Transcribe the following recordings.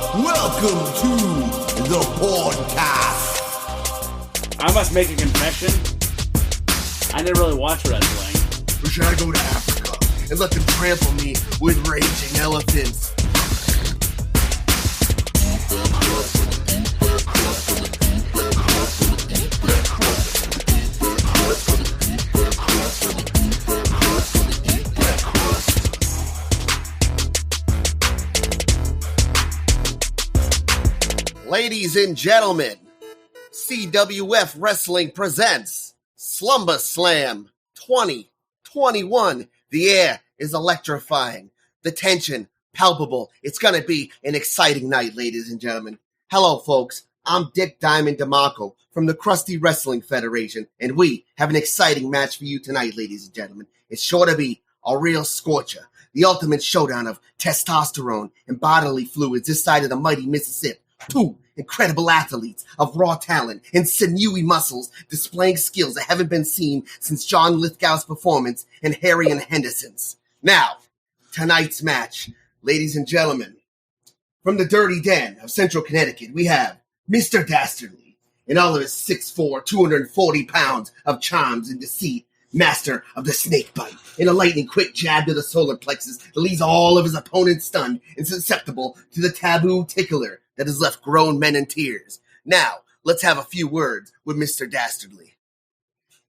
Welcome to the podcast. I must make a confession. I didn't really watch wrestling. Or should I go to Africa and let them trample me with raging elephants? Ladies and gentlemen, CWF Wrestling presents Slumberslam 2021. The air is electrifying. The tension palpable. It's going to be an exciting night, ladies and gentlemen. Hello, folks. I'm Dick Diamond DeMarco from the Crusty Wrestling Federation, and we have an exciting match for you tonight, ladies and gentlemen. It's sure to be a real scorcher. The ultimate showdown of testosterone and bodily fluids this side of the mighty Mississippi. Two incredible athletes of raw talent and sinewy muscles displaying skills that haven't been seen since John Lithgow's performance in Harry and Henderson's. Now, tonight's match, ladies and gentlemen, from the Dirty Den of Central Connecticut, we have Mr. Dastardly in all of his 6'4", 240 pounds of charms and deceit, master of the snake bite, and a lightning-quick jab to the solar plexus that leaves all of his opponents stunned and susceptible to the taboo tickler that has left grown men in tears. Now, let's have a few words with Mr. Dastardly.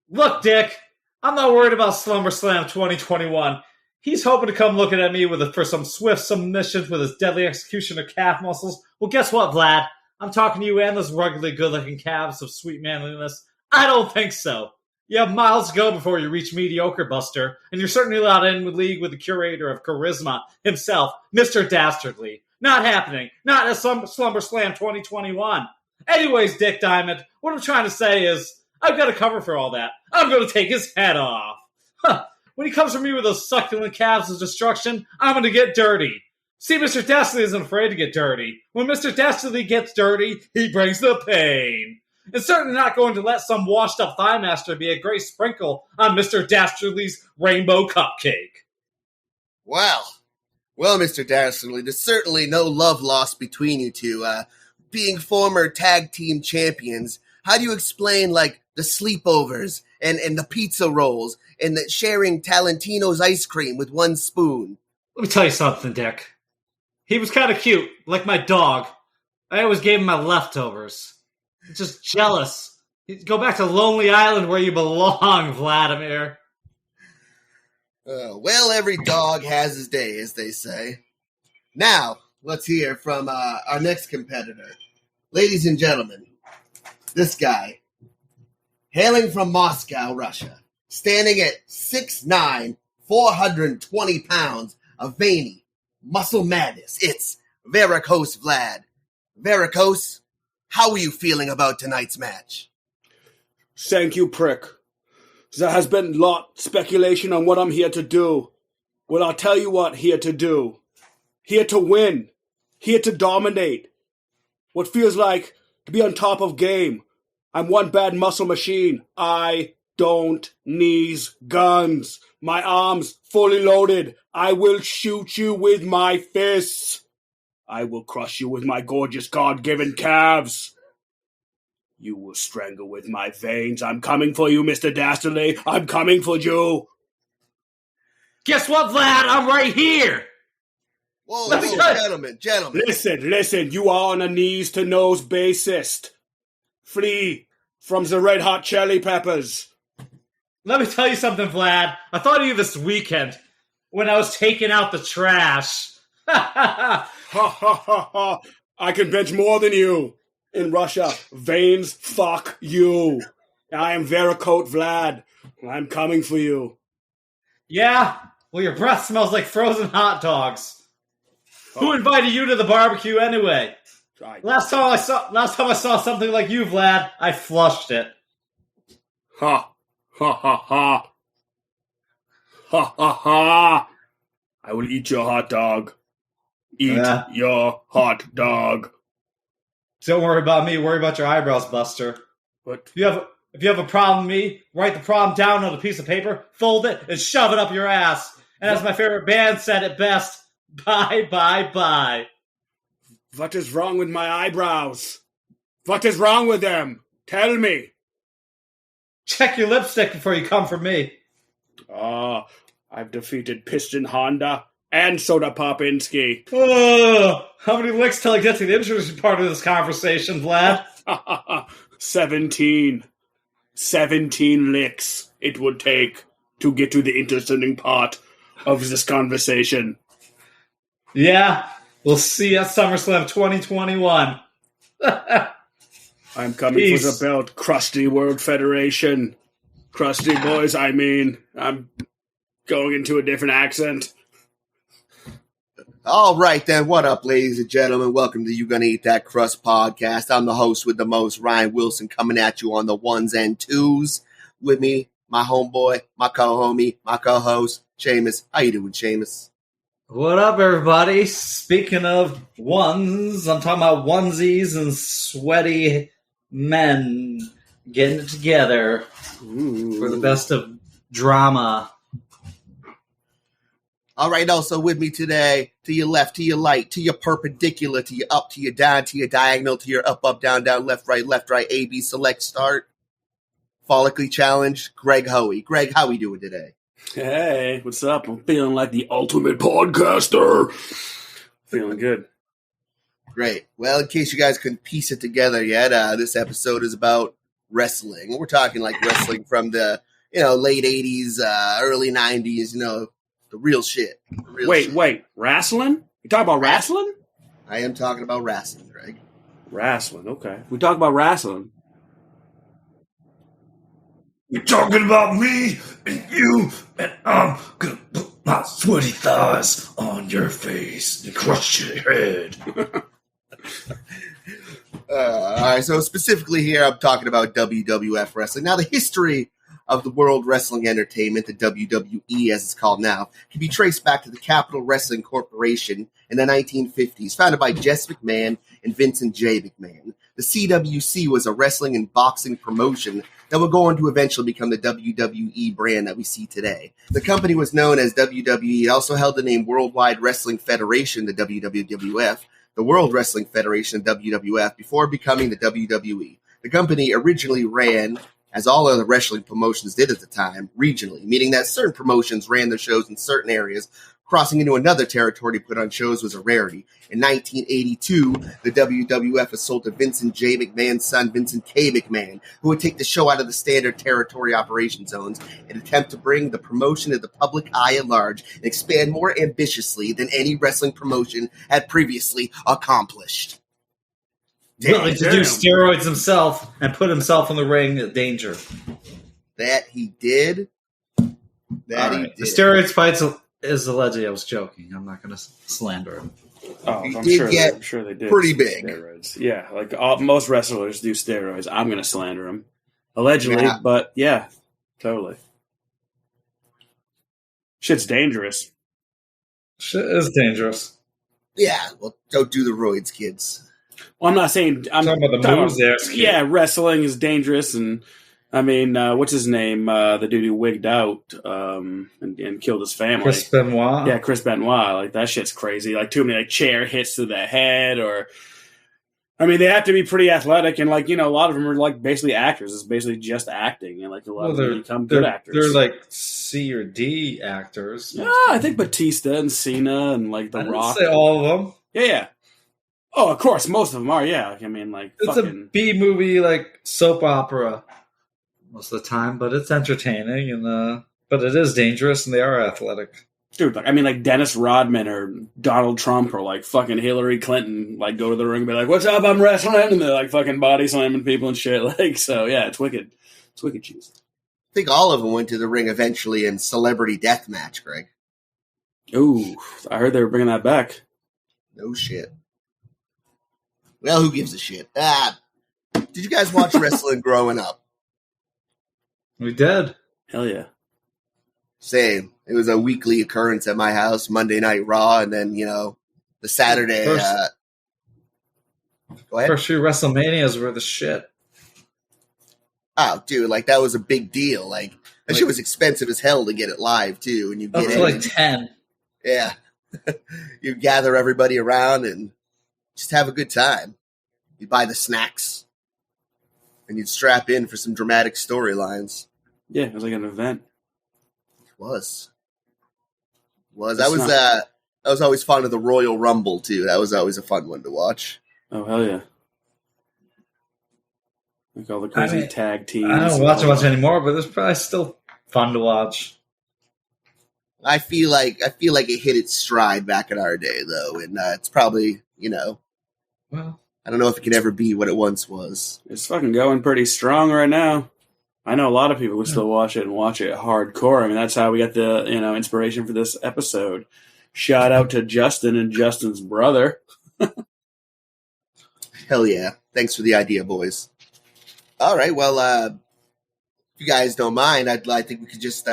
Look, Dick, I'm not worried about SlumberSlam 2021. He's hoping to come looking at me for some swift submissions with his deadly execution of calf muscles. Well, guess what, Vlad? I'm talking to you and those ruggedly good-looking calves of sweet manliness. I don't think so. You have miles to go before you reach mediocre, Buster, and you're certainly not in league with the curator of charisma himself, Mr. Dastardly. Not happening. Not at SlumberSlam 2021. Anyways, Dick Diamond, what I'm trying to say is, I've got a cover for all that. I'm going to take his head off. Huh. When he comes for me with those succulent calves of destruction, I'm going to get dirty. See, Mr. Dastardly isn't afraid to get dirty. When Mr. Dastardly gets dirty, he brings the pain. And certainly not going to let some washed-up thigh master be a great sprinkle on Mr. Dastardly's rainbow cupcake. Well, Mr. Dastardly, there's certainly no love lost between you two. Being former tag team champions, how do you explain, the sleepovers and the pizza rolls and the sharing Talentino's ice cream with one spoon? Let me tell you something, Dick. He was kind of cute, like my dog. I always gave him my leftovers. Just jealous. Go back to Lonely Island where you belong, Vladimir. Well, every dog has his day, as they say. Now, let's hear from our next competitor. Ladies and gentlemen, this guy, hailing from Moscow, Russia, standing at 6'9", 420 pounds of veiny muscle madness, it's Varicose Vlad. Varicose, how are you feeling about tonight's match? Thank you, prick. There has been a lot speculation on what I'm here to do. Well, I'll tell you what here to do. Here to win. Here to dominate. What feels like to be on top of game. I'm one bad muscle machine. I don't need guns. My arms fully loaded. I will shoot you with my fists. I will crush you with my gorgeous God-given calves. You will strangle with my veins. I'm coming for you, Mr. Dastardly. I'm coming for you. Guess what, Vlad? I'm right here. Whoa, gentlemen. Listen. You are on a knees-to-nose basis. Flee from the Red Hot Chili Peppers. Let me tell you something, Vlad. I thought of you this weekend when I was taking out the trash. Ha ha ha ha. I can bench more than you. In Russia, veins, fuck you. I am Varicose Vlad. I'm coming for you. Yeah? Well, your breath smells like frozen hot dogs. Who invited you to the barbecue anyway? Last time I saw something like you, Vlad, I flushed it. Ha ha ha ha. Ha ha ha. I will eat your hot dog. Eat your hot dog. Don't worry about me. Worry about your eyebrows, Buster. What? If you have a problem with me, write the problem down on a piece of paper, fold it, and shove it up your ass. And as my favorite band said it best, bye, bye, bye. What is wrong with my eyebrows? What is wrong with them? Tell me. Check your lipstick before you come for me. I've defeated Piston Honda and Soda Popinski. Oh, how many licks till I get to the interesting part of this conversation, Vlad? 17. 17 licks it would take to get to the interesting part of this conversation. Yeah, we'll see you at SummerSlam 2021. I'm coming for the belt, Crusty World Federation. Crusty boys, I mean. I'm going into a different accent. All right, then. What up, ladies and gentlemen? Welcome to You Gonna Eat That Crust podcast. I'm the host with the most, Ryan Wilson, coming at you on the ones and twos. With me, my homeboy, my co-homie, my co-host, Seamus. How you doing, Seamus? What up, everybody? Speaking of ones, I'm talking about onesies and sweaty men getting it together for the best of drama. All right, also with me today, to your left, to your right, to your perpendicular, to your up, to your down, to your diagonal, to your up, down, left, right, A, B, select, start. Follically challenged, Greg Hoey. Greg, how we doing today? Hey, what's up? I'm feeling like the ultimate podcaster. Feeling good. Great. Well, in case you guys couldn't piece it together yet, this episode is about wrestling. We're talking like wrestling from the, late 80s, early 90s, the real shit. Wait. Wrestling? You talking about wrestling? I am talking about wrestling, Greg. Wrestling, okay. We talk about wrestling. You're talking about me and you, and I'm gonna put my sweaty thighs on your face and crush your head. All right, so specifically here, I'm talking about WWF wrestling. Now, the history of the World Wrestling Entertainment, the WWE as it's called now, can be traced back to the Capital Wrestling Corporation in the 1950s, founded by Jess McMahon and Vincent J. McMahon. The CWC was a wrestling and boxing promotion that would go on to eventually become the WWE brand that we see today. The company was known as WWE. It also held the name Worldwide Wrestling Federation, the WWF, the World Wrestling Federation, WWF, before becoming the WWE. The company originally ran, as all other wrestling promotions did at the time, regionally, meaning that certain promotions ran their shows in certain areas. Crossing into another territory to put on shows was a rarity. In 1982, the WWF was sold to Vincent J. McMahon's son, Vincent K. McMahon, who would take the show out of the standard territory operation zones and attempt to bring the promotion to the public eye at large and expand more ambitiously than any wrestling promotion had previously accomplished. Willing to do steroids himself and put himself in the ring at danger. That he did. He did. The steroids fights is allegedly. I was joking. I'm not going to slander him. Oh, I'm sure they did. Pretty big. Steroids. Yeah, like most wrestlers do steroids. I'm going to slander him. Allegedly, but yeah, totally. Shit's dangerous. Shit is dangerous. Yeah, well, don't do the roids, kids. Well, I'm not saying... I'm talking about the moves there. Yeah, wrestling is dangerous, and I mean, what's his name? The dude who wigged out and killed his family. Chris Benoit? Yeah, Chris Benoit. Like, that shit's crazy. Like, too many chair hits to the head, or... I mean, they have to be pretty athletic, and, a lot of them are, basically actors. It's basically just acting, and, a lot of them become good actors. They're, C or D actors. Yeah, I think Batista and Cena and, The Rock. I'd say all of them. Yeah. Oh, of course, most of them are, yeah. I mean, it's a B-movie, soap opera most of the time, but it's entertaining, and but it is dangerous, and they are athletic. Dude, Dennis Rodman or Donald Trump or, fucking Hillary Clinton, go to the ring and be like, what's up, I'm wrestling, and they're, fucking body slamming people and shit, so, yeah, it's wicked. It's wicked cheese. I think all of them went to the ring eventually in Celebrity Deathmatch, Greg. Ooh, I heard they were bringing that back. No shit. Well, who gives a shit? Did you guys watch wrestling growing up? We did. Hell yeah. Same. It was a weekly occurrence at my house, Monday Night Raw, and then, the Saturday. Go ahead. First few WrestleManias were the shit. Oh, dude, that was a big deal. That shit was expensive as hell to get it live, too. And you get it. 10. Yeah. You gather everybody around and just have a good time. You'd buy the snacks, and you'd strap in for some dramatic storylines. Yeah, it was like an event. It was. I was always fond of the Royal Rumble too. That was always a fun one to watch. Oh hell yeah! Like all the crazy tag teams. I don't watch it much anymore, but it's probably still fun to watch. I feel like it hit its stride back in our day, though, and it's probably, well, I don't know if it can ever be what it once was. It's fucking going pretty strong right now. I know a lot of people who still watch it and watch it hardcore. I mean, that's how we got the inspiration for this episode. Shout out to Justin and Justin's brother. Hell yeah! Thanks for the idea, boys. All right, well, if you guys don't mind, I think we could just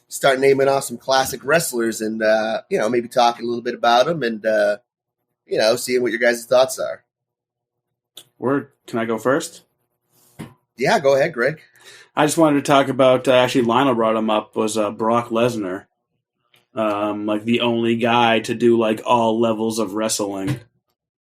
start naming off some classic wrestlers and, maybe talk a little bit about them and, seeing what your guys' thoughts are. Can I go first? Yeah, go ahead, Greg. I just wanted to talk about, actually Lionel brought him up, was Brock Lesnar. Like the only guy to do like all levels of wrestling.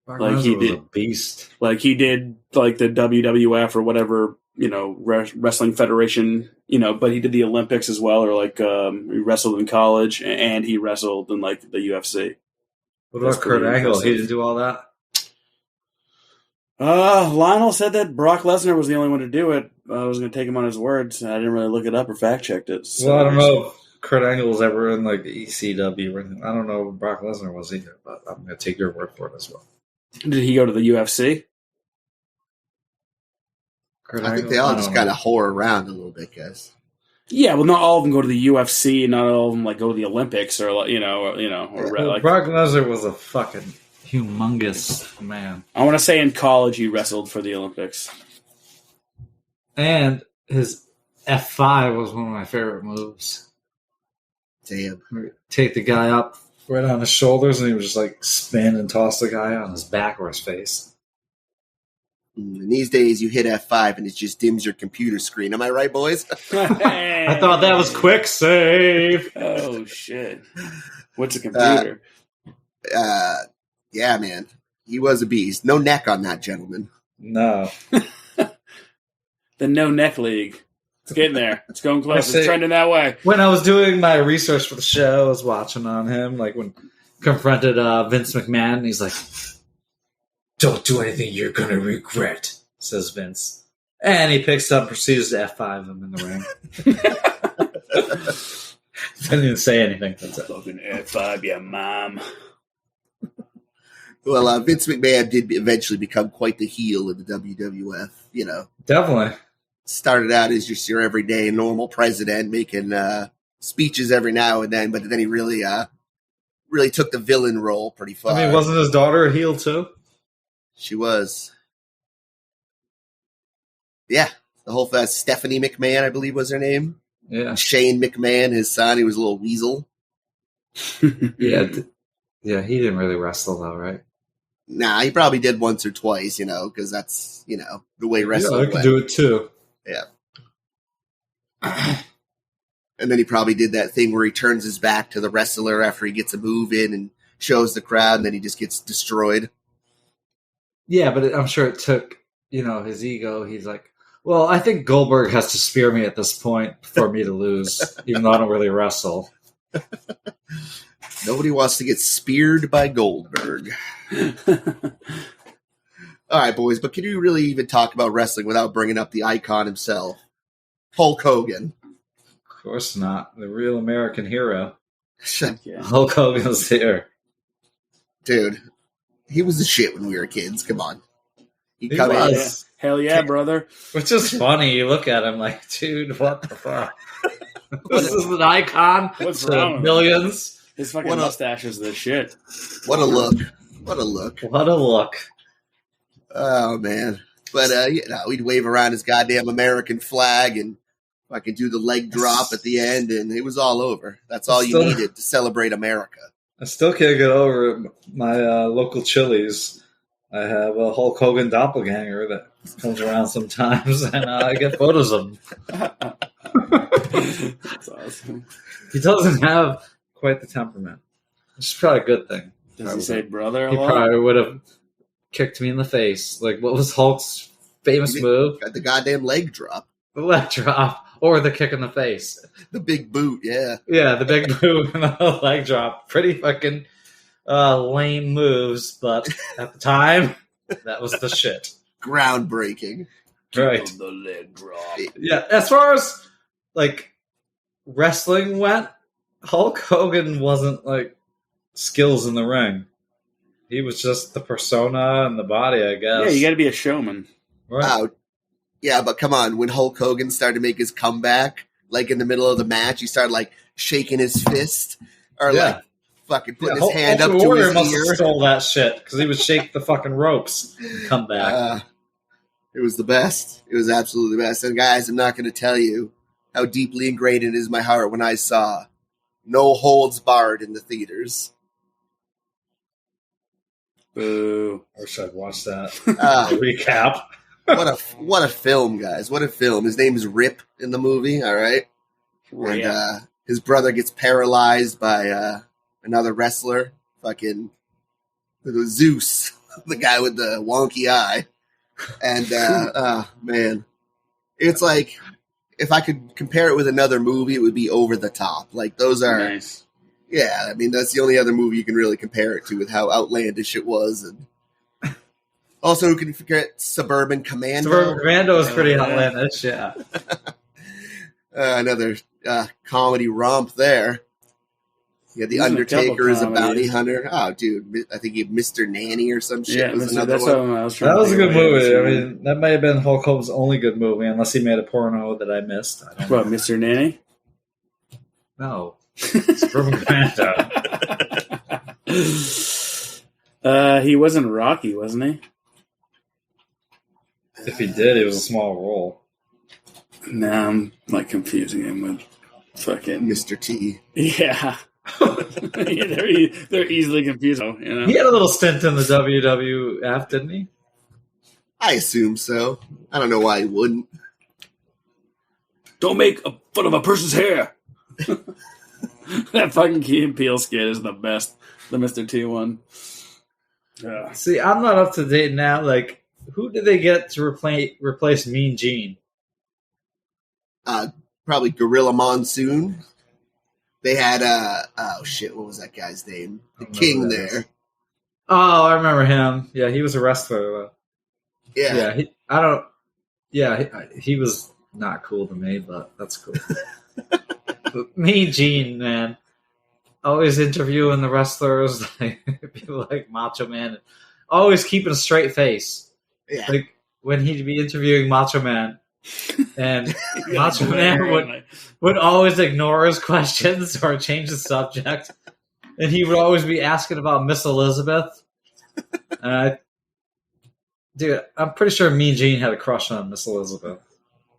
Like he did a beast. Like he did like the W.W.F or whatever, wrestling federation, but he did the Olympics as well, or like he wrestled in college and he wrestled in like the UFC. What about Kurt Angle? He didn't do all that? Lionel said that Brock Lesnar was the only one to do it. I was going to take him on his words. I didn't really look it up or fact checked it. So. Well, I don't know if Kurt Angle was ever in like the ECW or anything. I don't know if Brock Lesnar was either, but I'm going to take your word for it as well. Did he go to the UFC? I think they all just kind of whore around a little bit, guys. Yeah, well, not all of them go to the UFC. Not all of them like go to the Olympics or like. Brock Lesnar was a fucking humongous man. I want to say in college he wrestled for the Olympics, and his F5 was one of my favorite moves. Damn, take the guy up right on his shoulders, and he would just like spin and toss the guy on his back or his face. And these days, you hit F5 and it just dims your computer screen. Am I right, boys? I thought that was quick save. Oh shit! What's a computer? Yeah, man, he was a beast. No neck on that gentleman. No. The no neck league. It's getting there. It's going close. It's trending that way. When I was doing my research for the show, I was watching on him, like when confronted Vince McMahon, and he's like, "Don't do anything you're going to regret," says Vince. And he picks up and proceeds to F5 him in the ring. Didn't even say anything. That's it. Fucking F5, your mom. Well, Vince McMahon did eventually become quite the heel in the WWF, Definitely. Started out as just your everyday normal president making speeches every now and then, but then he really took the villain role pretty far. I mean, wasn't his daughter a heel too? She was. Yeah. The whole Stephanie McMahon, I believe was her name. Yeah. And Shane McMahon, his son, he was a little weasel. Yeah. Yeah, he didn't really wrestle though, right? Nah, he probably did once or twice, because that's, the way wrestling went. Yeah, I could do it too. Yeah. And then he probably did that thing where he turns his back to the wrestler after he gets a move in and shows the crowd, and then he just gets destroyed. Yeah, but I'm sure it took, his ego. He's like, well, I think Goldberg has to spear me at this point for me to lose, even though I don't really wrestle. Nobody wants to get speared by Goldberg. All right, boys, but can you really even talk about wrestling without bringing up the icon himself? Hulk Hogan. Of course not. The real American hero. Yeah. Hulk Hogan's here. Dude, he was the shit when we were kids. Come on. He was. Hell yeah, brother. Which is funny. You look at him like, dude, what the fuck? This is an icon. What's wrong with millions? His fucking mustache is the shit. What a look. What a look. What a look. Oh, man. But, we'd wave around his goddamn American flag and fucking do the leg drop at the end, and it was all over. That's all you needed to celebrate America. I still can't get over my local Chili's. I have a Hulk Hogan doppelganger that comes around sometimes, and I get photos of him. That's awesome. He doesn't have quite the temperament, which is probably a good thing. Does he say brother a He lot? probably would have kicked me in the face. Like, what was Hulk's famous move? Got the goddamn leg drop. The leg drop or the kick in the face. The big boot, yeah. Yeah, the big boot and the leg drop. Pretty fucking lame moves, but at the time, that was the shit. Groundbreaking. Right. The leg drop. Yeah, as far as like wrestling went, Hulk Hogan wasn't like skills in the ring. He was just the persona and the body, I guess. Yeah, you got to be a showman. Right. Yeah, but come on. When Hulk Hogan started to make his comeback, like in the middle of the match, he started like shaking his fist or like fucking putting his hand Hulk up to Warrior his must ear. have stole that shit because he would shake the fucking ropes and come back. It was the best. It was absolutely the best. And guys, I'm not going to tell you how deeply ingrained it is in my heart when I saw No Holds Barred in the theaters. Boo. I wish I'd watched that. Recap. What a film, guys. What a film. His name is Rip in the movie, all right? And his brother gets paralyzed by another wrestler. Fucking Zeus, the guy with the wonky eye. And, man, it's like, if I could compare it with another movie, it would be Over the Top. Like, those are, Nice. Yeah, I mean, that's the only other movie you can really compare it to with how outlandish it was. And also, who can forget Suburban Commando? Suburban Commando is pretty outlandish, yeah. Another comedy romp there. You had The Undertaker as a bounty hunter. Oh, dude, I think he had Mr. Nanny or some shit. Yeah, was that's another one. what I was trying That to was a think good of. movie. I mean, that may have been Hulk Hogan's only good movie, unless he made a porno that I missed. I don't What, know. Mr. Nanny? No. Suburban Commando. He wasn't Rocky, wasn't he? If he did, it was a small role. Nah, I'm like confusing him with fucking Mr. T. Yeah. they're easily confused. You know? He had a little stint in the W.W.F, didn't he? I assume so. I don't know why he wouldn't. Don't make fun of a person's hair. That fucking Key and Peele skit is the best. The Mr. T one. Yeah. See, I'm not up to date now. Like, who did they get to replace Mean Gene? Probably Gorilla Monsoon. They had oh shit, what was that guy's name? The King there. Oh, I remember him. Yeah, he was a wrestler. Yeah. He was not cool to me, but that's cool. But Mean Gene, man. Always interviewing the wrestlers, like people like Macho Man. Always keeping a straight face. Yeah. Like when he'd be interviewing Macho Man, and Macho Man would always ignore his questions or change the subject. And he would always be asking about Miss Elizabeth. Dude, I'm pretty sure Mean Gene had a crush on Miss Elizabeth.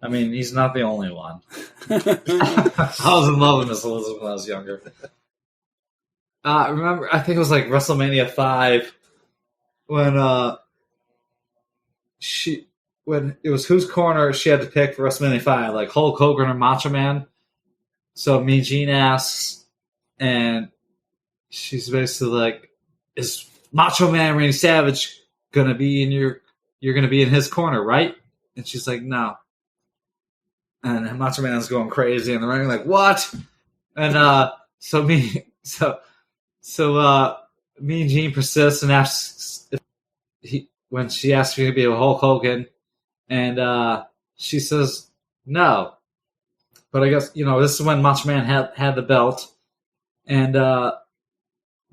I mean, he's not the only one. I was in love with Miss Elizabeth when I was younger. Remember, I think it was like WrestleMania 5 when it was whose corner she had to pick for WrestleMania 5, like Hulk Hogan or Macho Man. So Mean Gene asks, and she's basically like, "Is Macho Man Randy Savage gonna be in you're gonna be in his corner, right?" And she's like, "No." And Macho Man's going crazy in the ring, like, "What?" And Mean Gene persists and asks when she asks if he could be a Hulk Hogan, and she says no. But I guess this is when Macho Man had the belt, and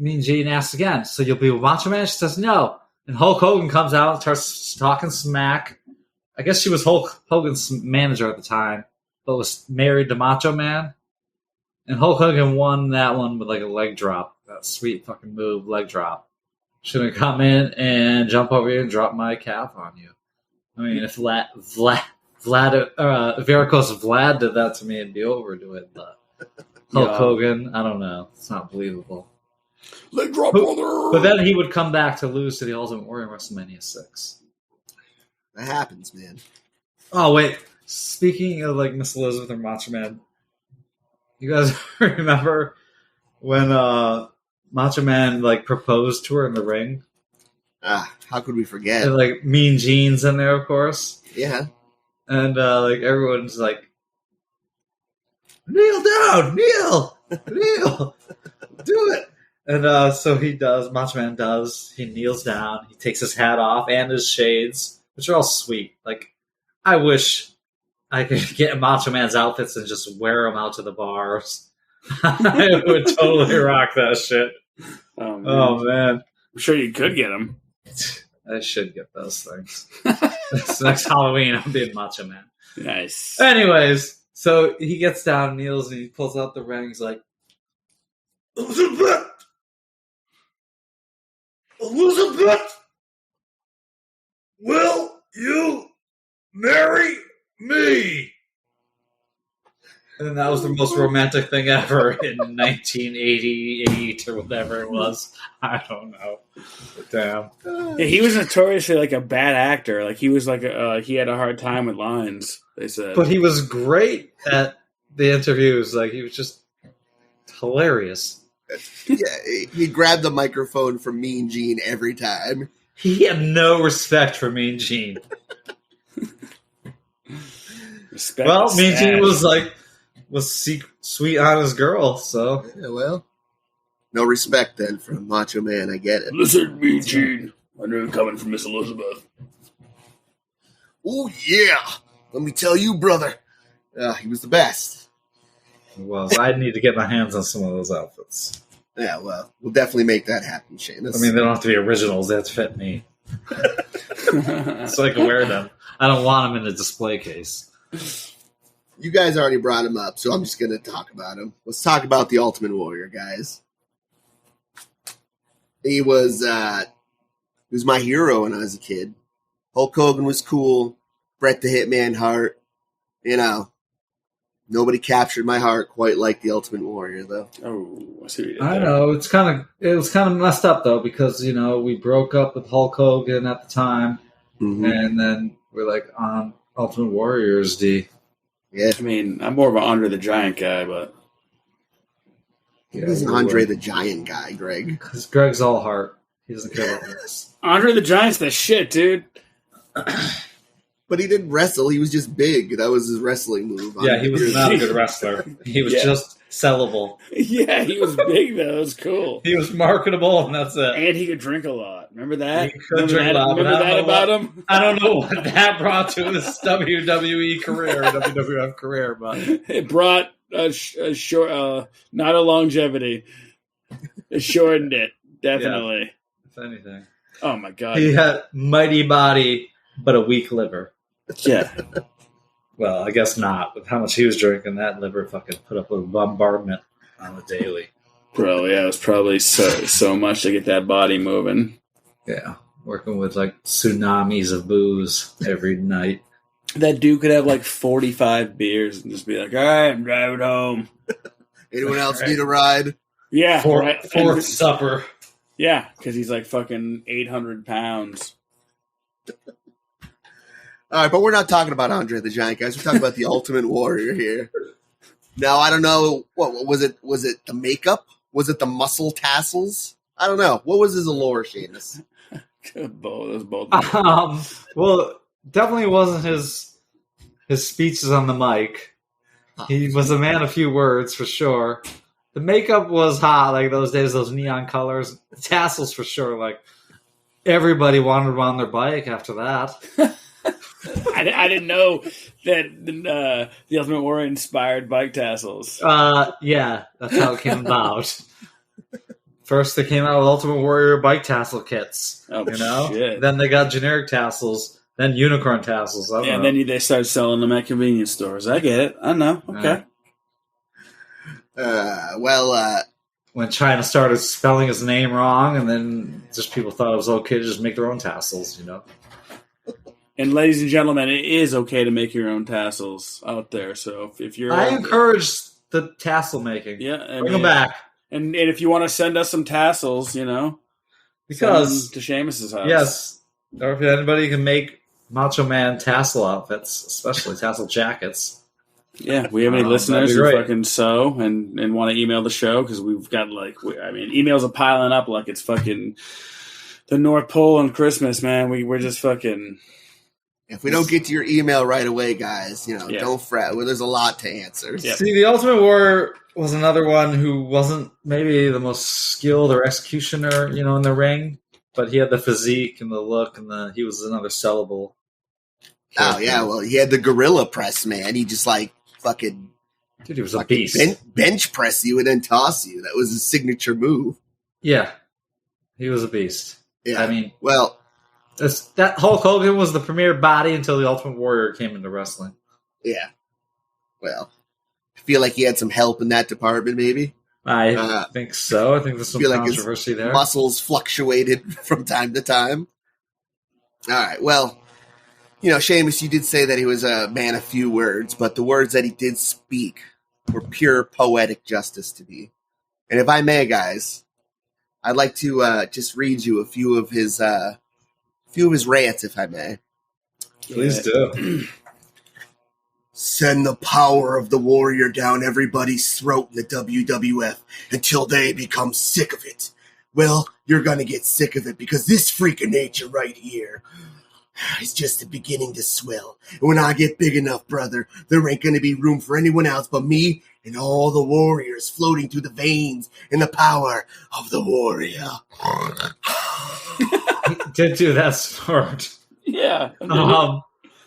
Mean Gene asks again, "So you'll be with Macho Man?" She says no, and Hulk Hogan comes out and starts talking smack. I guess she was Hulk Hogan's manager at the time, but was married to Macho Man. And Hulk Hogan won that one with like a leg drop. That sweet fucking move, leg drop. Should have come in and jump over here and drop my cap on you. I mean, if Varicose Vlad did that to me, it'd be over to it. But Hulk Hogan, I don't know. It's not believable. Leg drop, brother! But then he would come back to lose to the Ultimate Warrior in WrestleMania 6. That happens, man. Oh, wait. Speaking of like Miss Elizabeth or Macho Man, you guys remember when Macho Man like proposed to her in the ring? How could we forget? And like Mean Gene's in there, of course. Yeah. And like everyone's like, kneel down, kneel, do it. And so he does. Macho Man does. He kneels down. He takes his hat off and his shades, which are all sweet. Like, I wish I could get Macho Man's outfits and just wear them out to the bars. I would totally rock that shit. Oh man. I'm sure you could get them. I should get those things. This next Halloween, I'm being Macho Man. Nice. Anyways, so he gets down, kneels, and he pulls out the ring. He's like, Elizabeth! Elizabeth! Will you marry me? and that was the most romantic thing ever in 1988 or whatever it was. I don't know. But damn. Yeah, he was notoriously like a bad actor. Like he was like he had a hard time with lines. They said, But he was great at the interviews. Like he was just hilarious. Yeah, he grabbed the microphone from Mean Gene every time. He had no respect for Mean Gene. respect. Well, Mean Gene was sweet on his girl, so Yeah, well, no respect then from Macho Man. I get it. Listen, Mean Gene. I know you're coming from Miss Elizabeth. Oh yeah, let me tell you, brother. He was the best. it was. I need to get my hands on some of those outfits. Yeah, well, we'll definitely make that happen, Seamus. I mean, they don't have to be originals. They have to fit me. So I can wear them. I don't want them in a display case. you guys already brought him up, so I'm just going to talk about him. Let's talk about the Ultimate Warrior, guys. He was my hero when I was a kid. Hulk Hogan was cool. Bret the Hitman Hart. You know, nobody captured my heart quite like the Ultimate Warrior, though. Oh, I see what you did I there. know it was kind of messed up though because we broke up with Hulk Hogan at the time, and then we're like on Ultimate Warriors D. Yeah, I mean, I'm more of an Andre the Giant guy, but he's an Andre the Giant guy, Greg. Because Greg's all heart. He doesn't care about this. Andre the Giant's the shit, dude. But he didn't wrestle. He was just big. That was his wrestling move. Yeah, he was not a good wrestler. He was just sellable. Yeah, he was big though. It was cool. He was marketable, and that's it. And he could drink a lot. Remember that? He could drink a lot, but Remember that about him? I don't know what that brought to his WWE career, WWF career, but It brought a short, not a longevity. It shortened it, definitely. if anything, Oh my god. he had mighty body but a weak liver. Yeah. Well, I guess not. With how much he was drinking, that liver fucking put up with bombardment on the daily. Bro, yeah, it was probably so much to get that body moving. Yeah, working with like tsunamis of booze every night. That dude could have like 45 beers and just be like, all right, I'm driving home. Anyone else need a ride? Yeah. right. Fourth supper. Yeah, because he's like fucking 800 pounds. All right, but we're not talking about Andre the Giant, guys. We're talking about the Ultimate Warrior here. Now, I don't know. What was it? Was it the makeup? Was it the muscle tassels? I don't know. What was his allure, Seamus? Those both. Well, definitely wasn't his speeches on the mic. He was a man of few words for sure. The makeup was hot, like those days, those neon colors. The tassels for sure. Like everybody wanted him on their bike after that. I didn't know that the Ultimate Warrior inspired bike tassels. Yeah, that's how it came about. First, they came out with Ultimate Warrior bike tassel kits. Oh, shit. Then they got generic tassels, then unicorn tassels. I don't know. And then they started selling them at convenience stores. I get it. I know. Okay. When China started spelling his name wrong, and then just people thought it was okay to just make their own tassels, And ladies and gentlemen, it is okay to make your own tassels out there. So if you're, I encourage the tassel making. yeah, Bring them back. And if you want to send us some tassels, Because send them to Seamus's house. yes, or if anybody can make Macho Man tassel outfits, especially tassel jackets. Yeah, we have any That'd listeners be who great. fucking sew and want to email the show because we've got emails are piling up like it's fucking The North Pole on Christmas, man. We're just fucking... If we don't get to your email right away, guys, don't fret. Well, there's a lot to answer. Yep. See, the Ultimate Warrior was another one who wasn't maybe the most skilled or executioner, in the ring, but he had the physique and the look, and he was another sellable character. Oh, yeah, well, he had the gorilla press, man. He just, fucking... Dude, he was a beast. Bench press you and then toss you. That was his signature move. Yeah, he was a beast. Yeah, I mean... Well... That Hulk Hogan was the premier body until the Ultimate Warrior came into wrestling. Yeah. Well, I feel like he had some help in that department, maybe. I think so. I think there's some controversy there. Muscles fluctuated from time to time. All right. Well, Sheamus, you did say that he was a man of few words, but the words that he did speak were pure poetic justice to me. And if I may, guys, I'd like to just read you a few of his rants, if I may. Please do. Send the power of the warrior down everybody's throat in the WWF until they become sick of it. Well, you're going to get sick of it because this freak of nature right here is just beginning to swell. And when I get big enough, brother, there ain't going to be room for anyone else but me and all the warriors floating through the veins in the power of the warrior. He did do that snort. Yeah.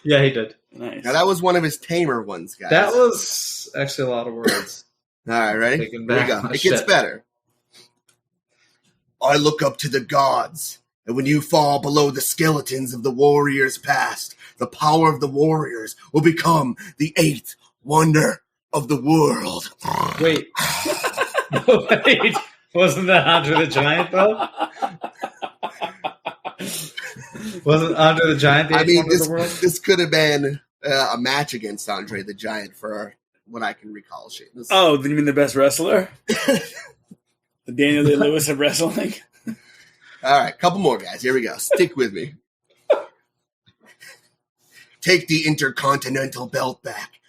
Yeah, he did. Nice. Now, that was one of his tamer ones, guys. That was actually a lot of words. All right, ready? Here we go. It gets better. I look up to the gods, and when you fall below the skeletons of the warriors past, the power of the warriors will become the eighth wonder of the world. Wait. Wait. Wasn't that Andre the Giant, though? Wasn't Andre the Giant the eighth wonder of the world? This could have been a match against Andre the Giant for what I can recall. Oh, you mean the best wrestler? The Daniel Day-Lewis of wrestling? All right, couple more, guys. Here we go. Stick with me. Take the Intercontinental Belt back.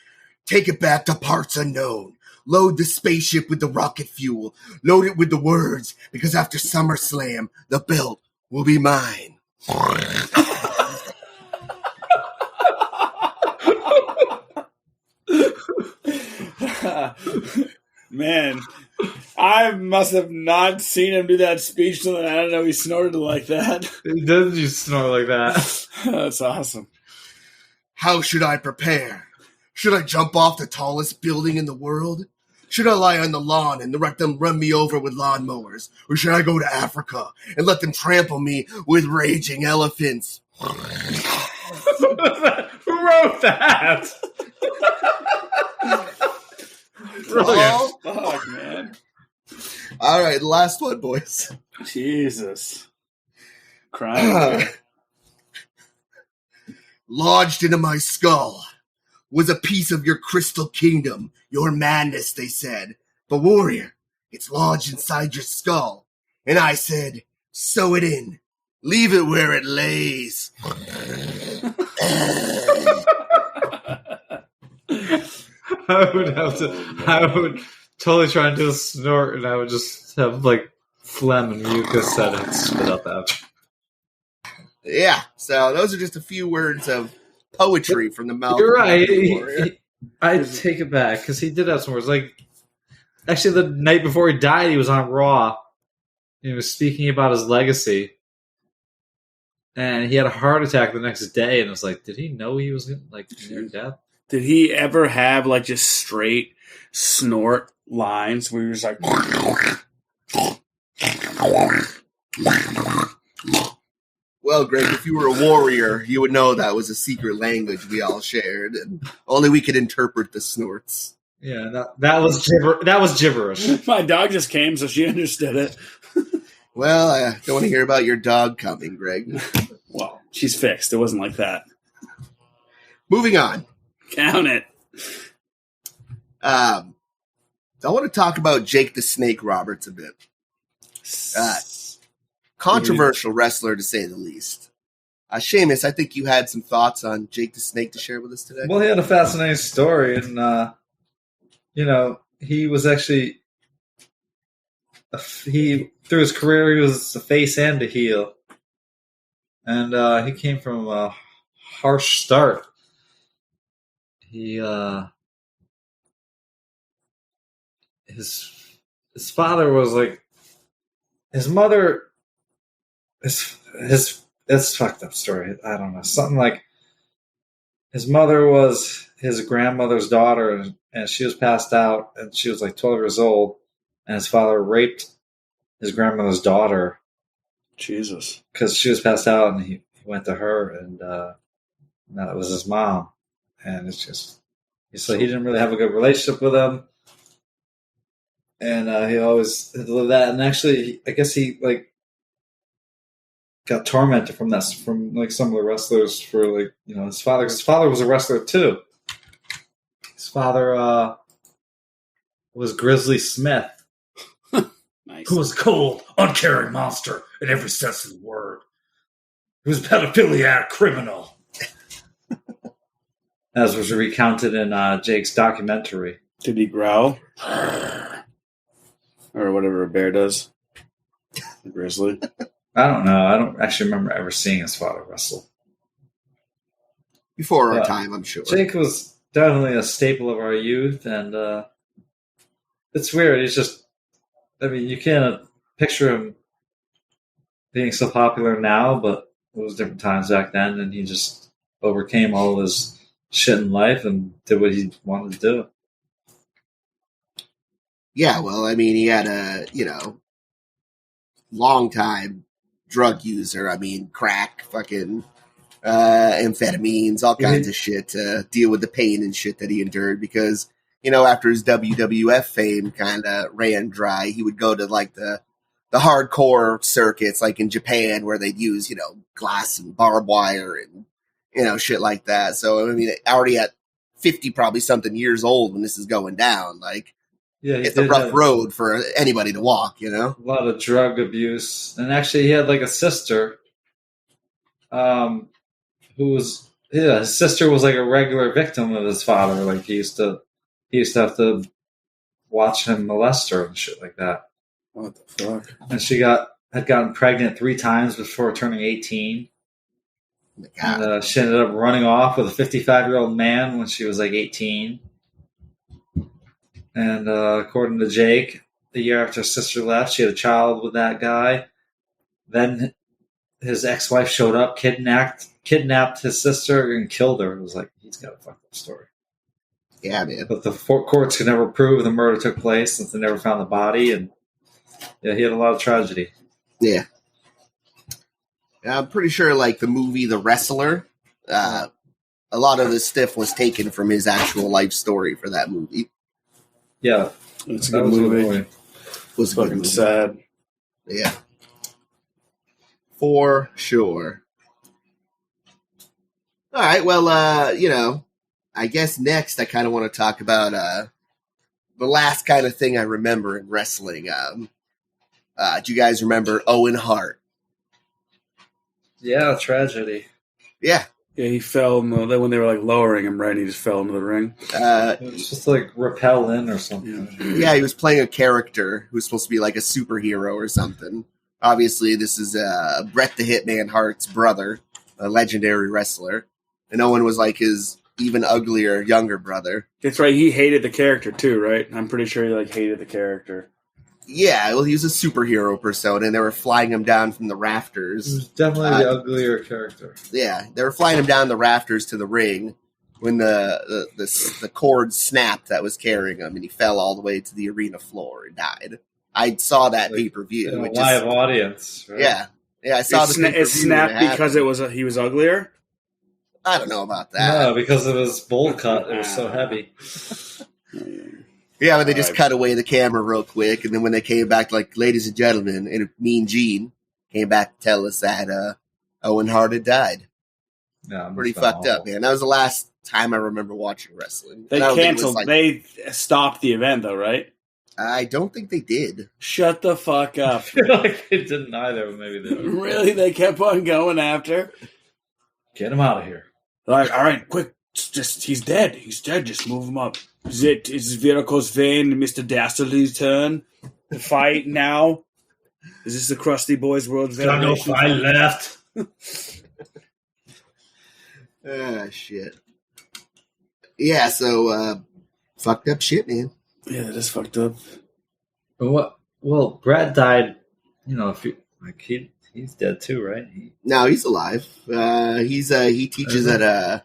Take it back to parts unknown. Load the spaceship with the rocket fuel. Load it with the words, because after SummerSlam, the belt will be mine. Man, I must have not seen him do that speech till then. I don't know he snorted like that. He did just snort like that. That's awesome. How should I prepare? Should I jump off the tallest building in the world? Should I lie on the lawn and let them run me over with lawnmowers? Or should I go to Africa and let them trample me with raging elephants? Who wrote that? Brilliant. Fuck, man. All right, last one, boys. Jesus. Crying. Lodged into my skull was a piece of your crystal kingdom, your madness, they said. But warrior, it's lodged inside your skull. And I said, sew it in. Leave it where it lays. I would totally try and do a snort, and I would just have phlegm and mucus and I'd spit out that. Yeah, so those are just a few words of poetry from the mouth. You're right. I take it back because he did have some words. Actually, the night before he died, he was on Raw. He was speaking about his legacy, and he had a heart attack the next day. And it was did he know he was near death? Did he ever have just straight snort lines where he was like? Well, Greg, if you were a warrior, you would know that was a secret language we all shared, and only we could interpret the snorts. Yeah, that was gibberish. My dog just came, so she understood it. Well, I don't want to hear about your dog coming, Greg. Well, she's fixed. It wasn't like that. Moving on. Count it. I want to talk about Jake the Snake Roberts a bit. Controversial wrestler, to say the least. Sheamus, I think you had some thoughts on Jake the Snake to share with us today. Well, he had a fascinating story, and he was actually through his career, he was a face and a heel. And he came from a harsh start. His father was like his mother. His it's fucked up story. I don't know, something like his mother was his grandmother's daughter, and she was passed out, and she was like 12 years old, and his father raped his grandmother's daughter. Jesus, because she was passed out, and he went to her, and that was his mom, and it's just so he didn't really have a good relationship with them. And he always lived that. And actually, I guess he like got tormented from that from like some of the wrestlers for like his father. Because his father was a wrestler too. His father was Grizzly Smith, nice. Who was a cold, uncaring monster in every sense of the word. He was a pedophiliac criminal. as was recounted in Jake's documentary. Did he growl? Or whatever a bear does. A grizzly. I don't know. I don't actually remember ever seeing his father wrestle. Before our time, I'm sure. Jake was definitely a staple of our youth, and it's weird. He's just, I mean, you can't picture him being so popular now, but it was different times back then, and he just overcame all of his shit in life and did what he wanted to do. Yeah, well, I mean, he had a, long time drug user. I mean, crack, fucking amphetamines, all kinds of shit to deal with the pain and shit that he endured because, after his WWF fame kind of ran dry, he would go to like the hardcore circuits like in Japan where they'd use, glass and barbed wire and, shit like that. So, I mean, already at 50, probably something years old when this is going down, like, yeah, it's a rough road for anybody to walk, A lot of drug abuse. And actually, he had like a sister who was, his sister was like a regular victim of his father. Like he used to have to watch him molest her and shit like that. What the fuck? And she had gotten pregnant 3 times before turning 18. And she ended up running off with a 55-year-old man when she was like 18. And according to Jake, the year after his sister left, she had a child with that guy. Then his ex-wife showed up, kidnapped his sister, and killed her. It was like, he's got a fucked up story. Yeah, man. But the courts could never prove the murder took place since they never found the body. And yeah, he had a lot of tragedy. Yeah. I'm pretty sure, like, the movie The Wrestler, a lot of the stuff was taken from his actual life story for that movie. Yeah, it's a good movie. It was fucking sad. Yeah, for sure. All right, well, I guess next I kind of want to talk about the last kind of thing I remember in wrestling. Do you guys remember Owen Hart? Yeah, tragedy. Yeah. Yeah, he fell when they were like lowering him, right? And he just fell into the ring. It was just like rappel in or something. Yeah, he was playing a character who was supposed to be like a superhero or something. Obviously, this is Bret the Hitman Hart's brother, a legendary wrestler. And Owen was like his even uglier younger brother. That's right. He hated the character too, right? I'm pretty sure he hated the character. Yeah, well, he was a superhero persona, and they were flying him down from the rafters. He was definitely the uglier character. Yeah, they were flying him down the rafters to the ring when the cord snapped that was carrying him, and he fell all the way to the arena floor and died. I saw that pay-per-view. In a live audience, right? Yeah, I saw the pay-per-view. It snapped because he was uglier? I don't know about that. No, because of his bowl cut. It was so heavy. Yeah, but they just cut away the camera real quick, and then when they came back, like, ladies and gentlemen, and Mean Gene came back to tell us that Owen Hart had died. Yeah, pretty fucked up, man. That was the last time I remember watching wrestling. They canceled. They stopped the event, though, right? I don't think they did. Shut the fuck up. I feel like they didn't either. Maybe they did. Really? They kept on going after? Get him out of here. Like, all right, quick. He's dead. He's dead. Just move him up. Is Varicose Vein and Mr. Dastardly's turn to fight now? Is this the Crusty Boys World Got no fight left. Shit. Yeah, so fucked up shit, man. Yeah, that is fucked up. But what? Well, Brett died. You know, he's dead too, right? No, he's alive. He teaches at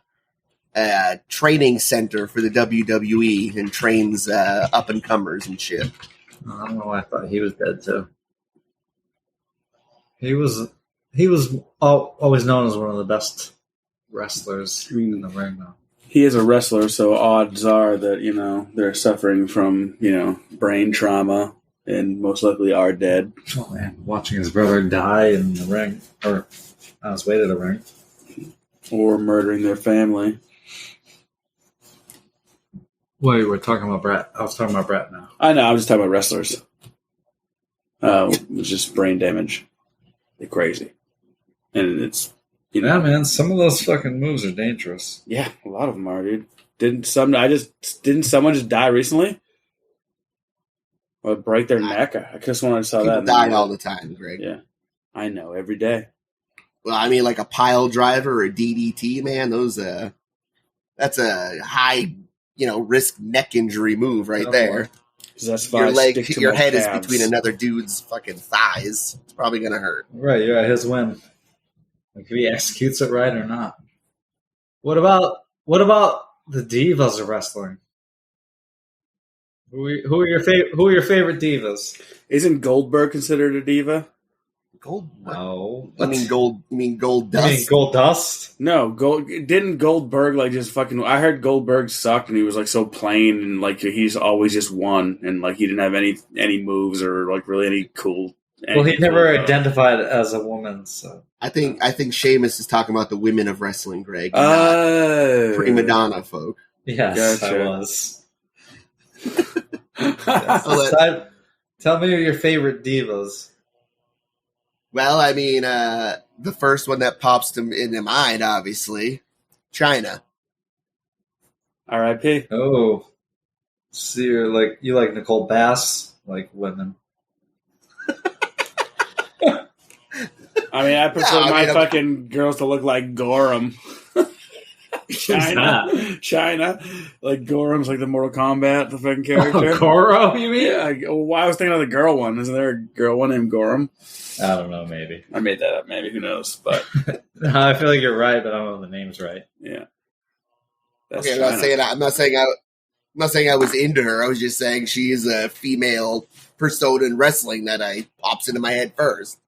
a training center for the WWE and trains up and comers and shit. I don't know why I thought he was dead too. He was always known as one of the best wrestlers in the ring, though. He is a wrestler, so odds are that, they're suffering from, brain trauma and most likely are dead. Oh, man. Watching his brother die in the ring, or on his way to the ring. Or murdering their family. Wait, we're talking about Brett. I was talking about Brett now. I know, I was just talking about wrestlers. It's just brain damage. They're crazy. And it's, Yeah, man, some of those fucking moves are dangerous. Yeah, a lot of them are, dude. Didn't someone just die recently? Or break their neck? I just wanted to saw People that. die all the time, Greg. Yeah. I know, every day. Well, I mean, like a pile driver or a DDT, man, that's a high, risk neck injury move right there. That's your head is between another dude's fucking thighs. It's probably going to hurt. Right, you're at his whim. Like if he executes it right or not. What about the divas of wrestling? Who are your favorite divas? Isn't Goldberg considered a diva? Gold? No. I mean gold. You mean gold dust? You mean Gold Dust? No, didn't Goldberg just fucking? I heard Goldberg sucked and he was so plain and he's always just won and he didn't have any moves or really any cool. Well, he never identified as a woman, so I think Sheamus is talking about the women of wrestling, Greg. Prima donna folk. Yes, Gotcha. I was. Tell me your favorite divas. Well, I mean, the first one that pops into mind, obviously, China. R.I.P. Oh, so you like Nicole Bass, like women. I mean, I prefer my fucking girls to look like Gorham. China. Like Gorham's like the Mortal Kombat, the fucking character. Oh, Goro, you mean? Yeah. Well, I was thinking of the girl one. Isn't there a girl one named Gorham? I don't know, maybe. I made that up, maybe. Who knows? But No, I feel like you're right, but I don't know if the name's right. yeah. That's Okay, China. I'm not saying I was into her. I was just saying she is a female persona in wrestling that pops into my head first.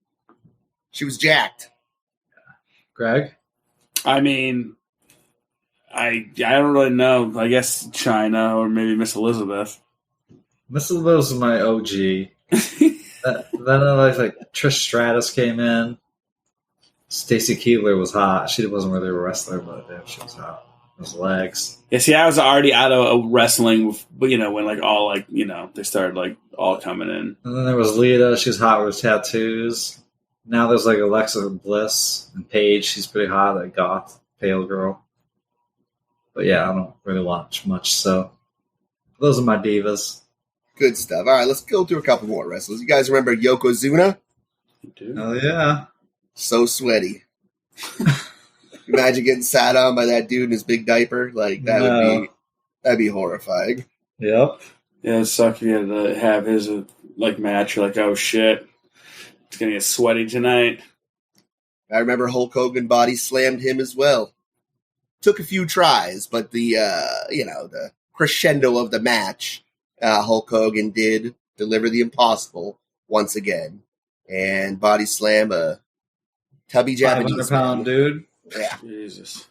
She was jacked. Greg? I mean, I don't really know. I guess China or maybe Miss Elizabeth. Miss Elizabeth was my OG. Then I like Trish Stratus came in. Stacy Keibler was hot. She wasn't really a wrestler, but damn, she was hot. Those legs. Yeah, see, I was already out of wrestling, but when all they started all coming in. And then there was Lita. She was hot with tattoos. Now there's Alexa Bliss and Paige. She's pretty hot, that goth, pale girl. But yeah, I don't really watch much, so those are my divas. Good stuff. All right, let's go through a couple more wrestlers. You guys remember Yokozuna? Oh yeah. So sweaty. Imagine getting sat on by that dude in his big diaper. That'd be horrifying. Yep. Yeah, it sucked. He had to have his match. You're like, oh shit, it's gonna get sweaty tonight. I remember Hulk Hogan body slammed him as well. Took a few tries, but the crescendo of the match, Hulk Hogan did deliver the impossible once again and body slam a tubby Japanese 500-pound dude. Yeah. Jesus.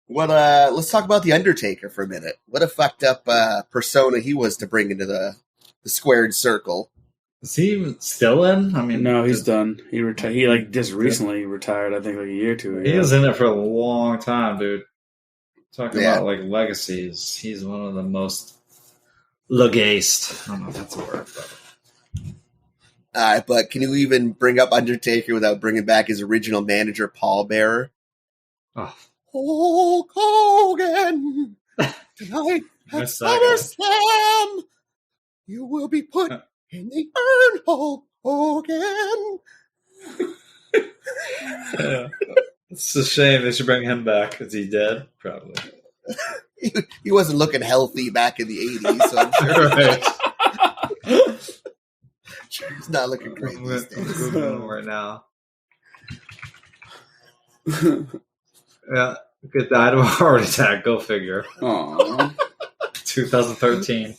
Well, let's talk about the Undertaker for a minute. What a fucked up persona he was to bring into the squared circle. Is he still in? I mean, No, he's done. He retired. He just recently retired. I think a year or two ago. he was in it for a long time, dude. Talking Yeah. about legacies. He's one of the most legaste. I don't know if that's a word, but But can you even bring up Undertaker without bringing back his original manager, Paul Bearer? oh, Hulk Hogan, tonight at That's that guy. SummerSlam, you will be put in the urn, Hulk Hogan. Yeah. It's a shame they should bring him back. Is he dead? Probably. He wasn't looking healthy back in the 80s, so I'm sure. Right. He's not looking great these days. Right now. Yeah, good died of a heart attack. Go figure. Aww. 2013.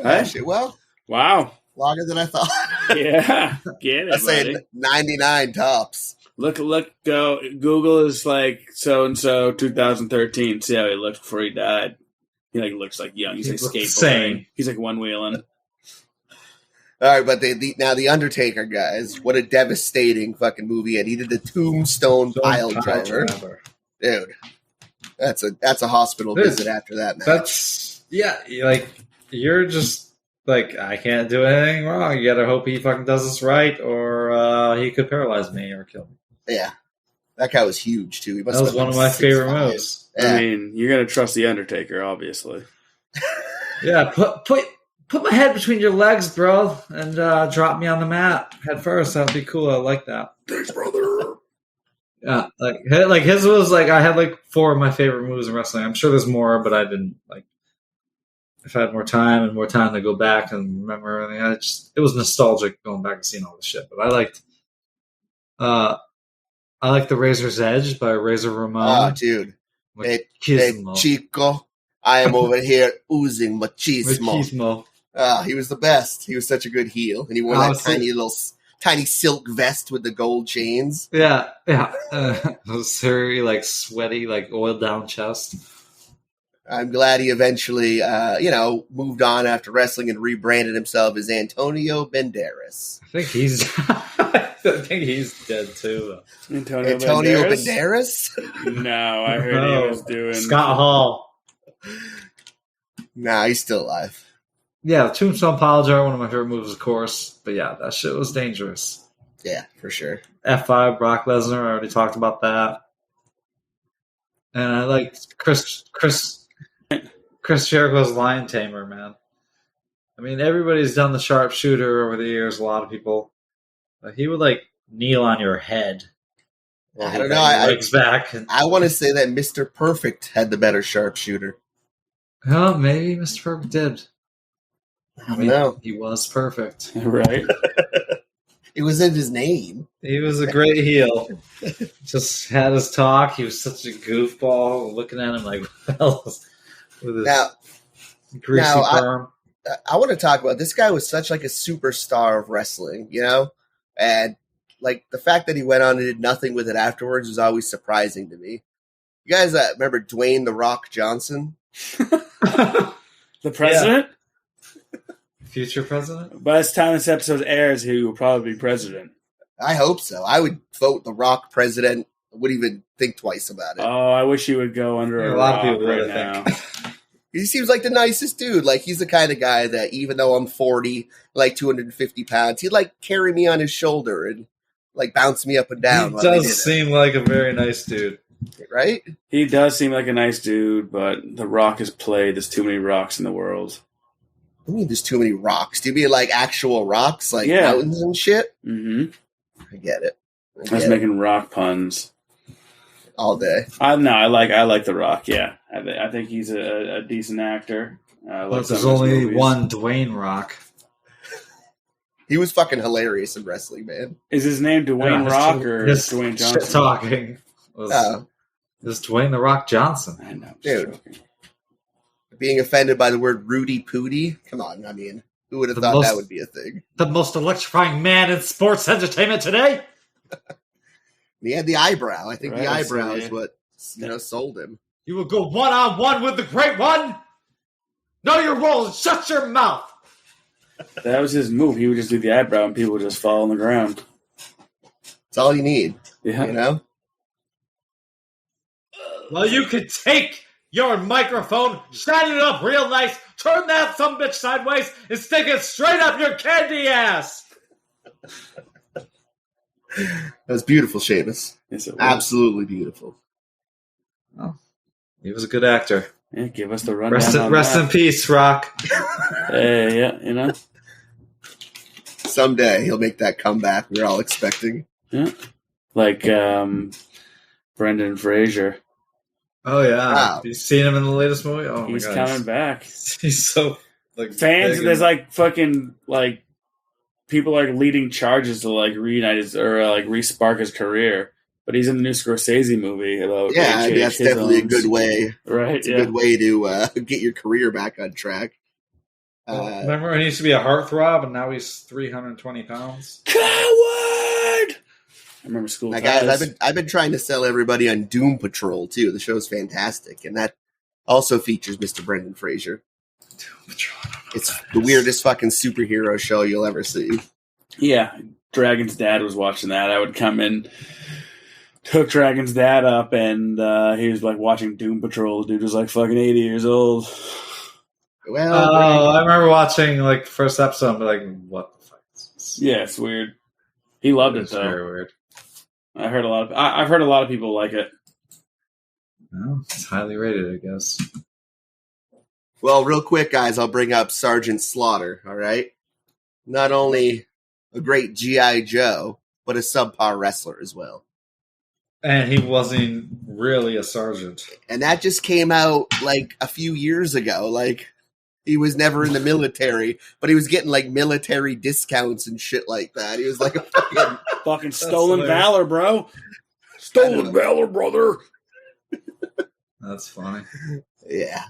Actually, well, Wow. longer than I thought. Yeah. Get it, I say buddy. 99 tops. Look, go. Google is like so-and-so 2013. See how he looked before he died. He looks like young. He's He like looked skateboarding. insane. He's like one-wheeling. All right, but now the Undertaker, guys, what a devastating fucking movie. And he did the Tombstone Piledriver. Dude, that's a hospital Dude, visit after that match. That's you're just like, I can't do anything wrong. You gotta hope he fucking does this right, or he could paralyze me or kill me. Yeah. That guy was huge, too. He must That was have been one of like my favorite 6'5". moves. Yeah. I mean, you're gonna trust the Undertaker, obviously. Yeah, put my head between your legs, bro, and drop me on the mat head first. That'd be cool. I like that. Thanks, brother. Yeah, like his was like, I had like 4 of my favorite moves in wrestling. I'm sure there's more, but I didn't like. If I had more time to go back and remember everything, it was nostalgic going back and seeing all this shit. But I liked the Razor's Edge by Razor Ramon. Oh, dude. Hey, Machismo. Chico, I am over here oozing machismo. Machismo. He was the best. He was such a good heel. And he wore that Honestly. tiny silk vest with the gold chains. Yeah. Those very like sweaty, like oiled down chest. I'm glad he eventually, moved on after wrestling and rebranded himself as Antonio Banderas. I think he's dead too. Antonio Banderas? No, I heard he was doing Scott Hall. Nah, he's still alive. Yeah, Tombstone Piledriver, one of my favorite moves, of course. But yeah, that shit was dangerous. Yeah, for sure. F5 Brock Lesnar, I already talked about that. And I liked Chris Jericho's Lion Tamer, man. I mean, everybody's done the sharpshooter over the years, a lot of people. But he would like kneel on your head. I don't know. Legs back. I want to say that Mr. Perfect had the better sharpshooter. Oh, maybe Mr. Perfect did. I don't know. He was perfect. right. It was in his name. He was a great heel. Just had his talk. He was such a goofball. Looking at him like, well, with his greasy perm. I want to talk about this guy was such like a superstar of wrestling, and like the fact that he went on and did nothing with it afterwards was always surprising to me. You guys remember Dwayne "The Rock" Johnson? The president? Yeah. Future president? By the time this episode airs, he will probably be president. I hope so. I would vote The Rock president. I wouldn't even think twice about it. Oh, I wish he would go under a lot of rock people right would, now. He seems like the nicest dude. Like, he's the kind of guy that even though I'm 40, like 250 pounds, he'd like carry me on his shoulder and like bounce me up and down. He does seem like a very nice dude. Right? He does seem like a nice dude, but The Rock is played. There's too many rocks in the world. I mean, there's too many rocks. Do you mean like actual rocks, like mountains and shit? Mm-hmm. I get it. I was making rock puns all day. I like The Rock. Yeah, I think he's a decent actor. But there's only one Dwayne Rock. He was fucking hilarious in wrestling, man. Is his name Dwayne Rock or Dwayne Johnson? Shit talking was Dwayne The Rock Johnson. I know, dude. Being offended by the word Rudy Pooty? Come on, I mean, who would have thought that would be a thing? The most electrifying man in sports entertainment today? He had the eyebrow. I think the eyebrow is what sold him. You will go one-on-one with the Great One? Know your role and shut your mouth! That was his move. He would just do the eyebrow and people would just fall on the ground. That's all you need. Yeah. Well, you could take your microphone, shine it up real nice, turn that sumbitch sideways, and stick it straight up your candy ass. That was beautiful, Seamus. Yes, it was. Absolutely beautiful. Well, he was a good actor. Yeah, give us the rundown. Rest in peace, Rock. Yeah. Someday he'll make that comeback we're all expecting. Yeah. like Brendan Fraser. Oh yeah, Wow. Have you seen him in the latest movie? Oh He's my god, coming back. he's so like Fans, big there's and- like fucking like people like leading charges to like reunite his or like re-spark his career. But he's in the new Scorsese movie about Yeah, H.H. that's definitely a Hisholmes. good way. Right? It's a good way to get your career back on track. Remember when he used to be a heartthrob and now he's 320 pounds? Coward! I remember School Now, Ties. guys, I've been trying to sell everybody on Doom Patrol too. The show's fantastic, and that also features Mr. Brendan Fraser. It's the weirdest fucking superhero show you'll ever see. Yeah, Dragon's dad was watching that. I would come in, hook Dragon's dad up, and he was like watching Doom Patrol. The dude was like fucking 80 years old. Well, Oh, I remember watching like the first episode and be like, what the fuck is this? Yeah, it's weird. He loved it It's though. very weird. I've heard a lot of people like it. Well, it's highly rated, I guess. well, real quick, guys, I'll bring up Sergeant Slaughter. All right, not only a great GI Joe, but a subpar wrestler as well. And he wasn't really a sergeant. And that just came out like a few years ago. Like, he was never in the military, but he was getting like military discounts and shit like that. He was like a Fucking stolen hilarious. valor, bro. Stolen valor, brother. That's funny. yeah.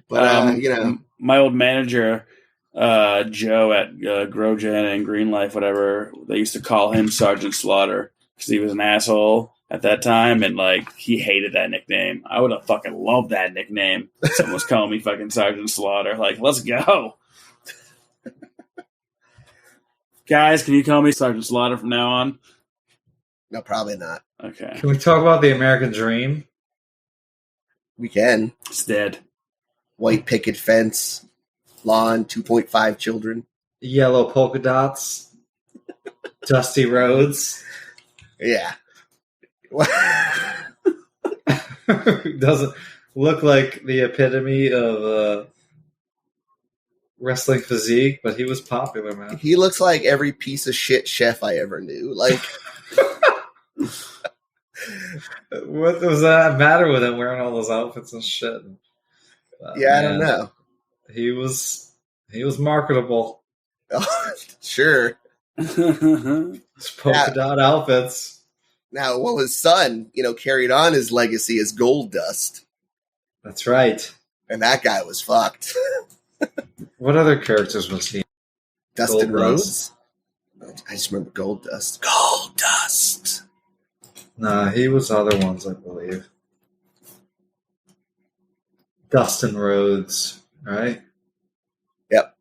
But you know, my old manager, Joe at GrowGen and Green Life, whatever, they used to call him Sergeant Slaughter because he was an asshole at that time, and like he hated that nickname. I would have fucking loved that nickname. Someone was calling me fucking Sergeant Slaughter. Like, let's go. Guys, can you call me Sergeant Slaughter from now on? no, probably not. Okay. Can we talk about the American Dream? We can. It's dead. White picket fence, lawn, 2.5 children. Yellow polka dots, Dusty Rhodes. Yeah. Doesn't look like the epitome of wrestling physique, but he was popular, man. He looks like every piece of shit chef I ever knew. Like, What does that matter with him wearing all those outfits and shit? yeah, I don't know. He was marketable. Sure. His polka dot outfits. Now, well, his son, carried on his legacy as Gold Dust, That's right. and that guy was fucked. What other characters was he? Dustin Gold Rhodes. I just remember Gold Dust. Gold Dust. Nah, he was other ones, I believe. Dustin Rhodes, right? Yep.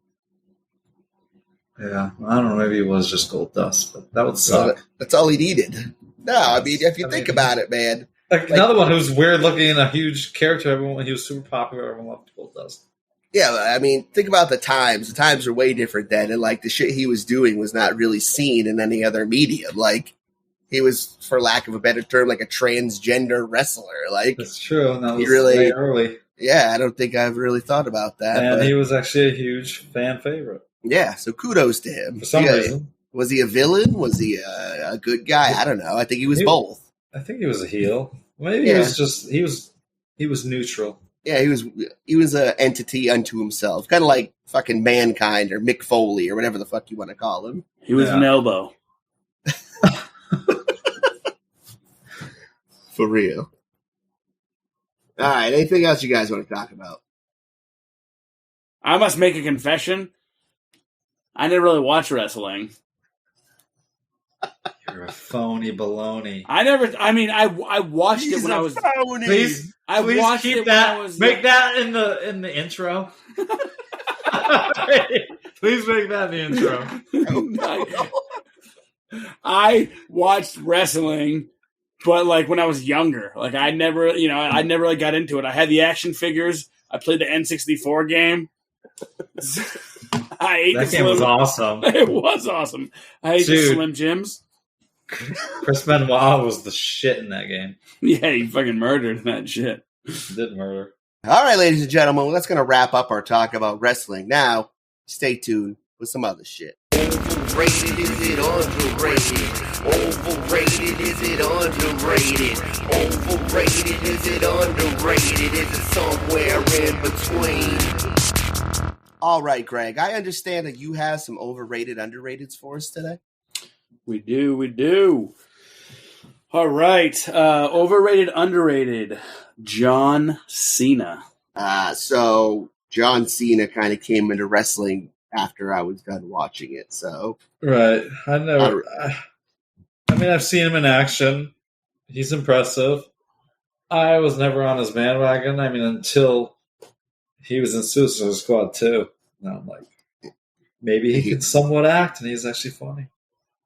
Yeah, I don't know. Maybe it was just Gold Dust, but that would So suck. that's all he needed. No, I mean, if you think about it, man. Like another one who's weird looking and a huge character. Everyone, he was super popular. Everyone loved Gold Dust. Yeah, I mean, think about the times. The times are way different then, and like the shit he was doing was not really seen in any other medium. Like, he was, for lack of a better term, like a transgender wrestler. Like, That's true. And that He was really- way early. yeah, I don't think I've really thought about that. And but he was actually a huge fan favorite yeah, so kudos to him. for some Yeah, reason. Was he a villain? Was he a good guy? I don't know. I think he was He- both. I think he was a heel. Maybe Yeah. he was just he was neutral. Yeah, he was an entity unto himself, kind of like fucking Mankind or Mick Foley or whatever the fuck you want to call him. He was Yeah. an elbow. For real. All right, anything else you guys want to talk about? I must make a confession. I never really watched wrestling. You're a phony baloney. I watched it when I was. Please I watched keep it that. when I was. Make that in the intro. Please make that in the intro. I watched wrestling, but like when I was younger, like I never really got into it. I had the action figures. I played the N64 game. I ate That the game was Slim- awesome. It was awesome. I ate the Dude. Slim Jims. Chris Benoit was the shit in that game. Yeah, he fucking murdered that shit. He did murder. All right, ladies and gentlemen, well, that's going to wrap up our talk about wrestling. Now, stay tuned with some other shit. overrated? Is it underrated? Overrated? Is it underrated? Overrated? Is it underrated? Is it somewhere in between? All right, Greg, I understand that you have some overrated, underrateds for us today. We do. All right. Overrated, underrated. John Cena. So John Cena kind of came into wrestling after I was done watching it. So Right. I've seen him in action. He's impressive. I was never on his bandwagon. Until he was in Suicide Squad too. Now I'm like, maybe he could somewhat act, and he's actually funny.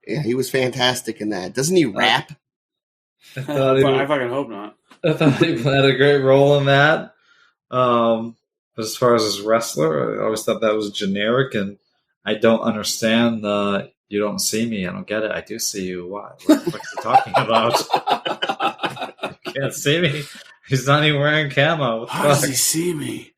Yeah, he was fantastic in that. Doesn't he rap? I fucking hope not. I thought he had a great role in that. As far as his wrestler, I always thought that was generic, and I don't understand you don't see me. I don't get it. I do see you. What are you talking about? You can't see me. He's not even wearing camo. How does he see me?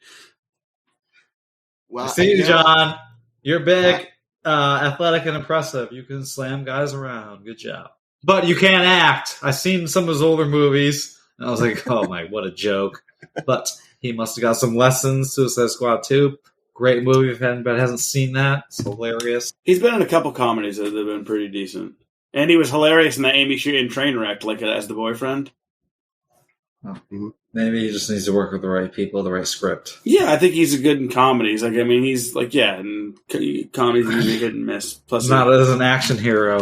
Well, I see you, John. You're big, athletic, and impressive. You can slam guys around. Good job. But you can't act. I've seen some of his older movies, and I was like, oh my, what a joke. But he must have got some lessons. Suicide Squad 2. Great movie if anybody hasn't seen that. It's hilarious. He's been in a couple comedies that have been pretty decent. And he was hilarious in that Amy Sheehan Trainwreck, like as the boyfriend. Oh, maybe he just needs to work with the right people, the right script. Yeah, I think he's good in comedies. He's like, in comedies he's usually hit and miss. Plus, not as an action hero,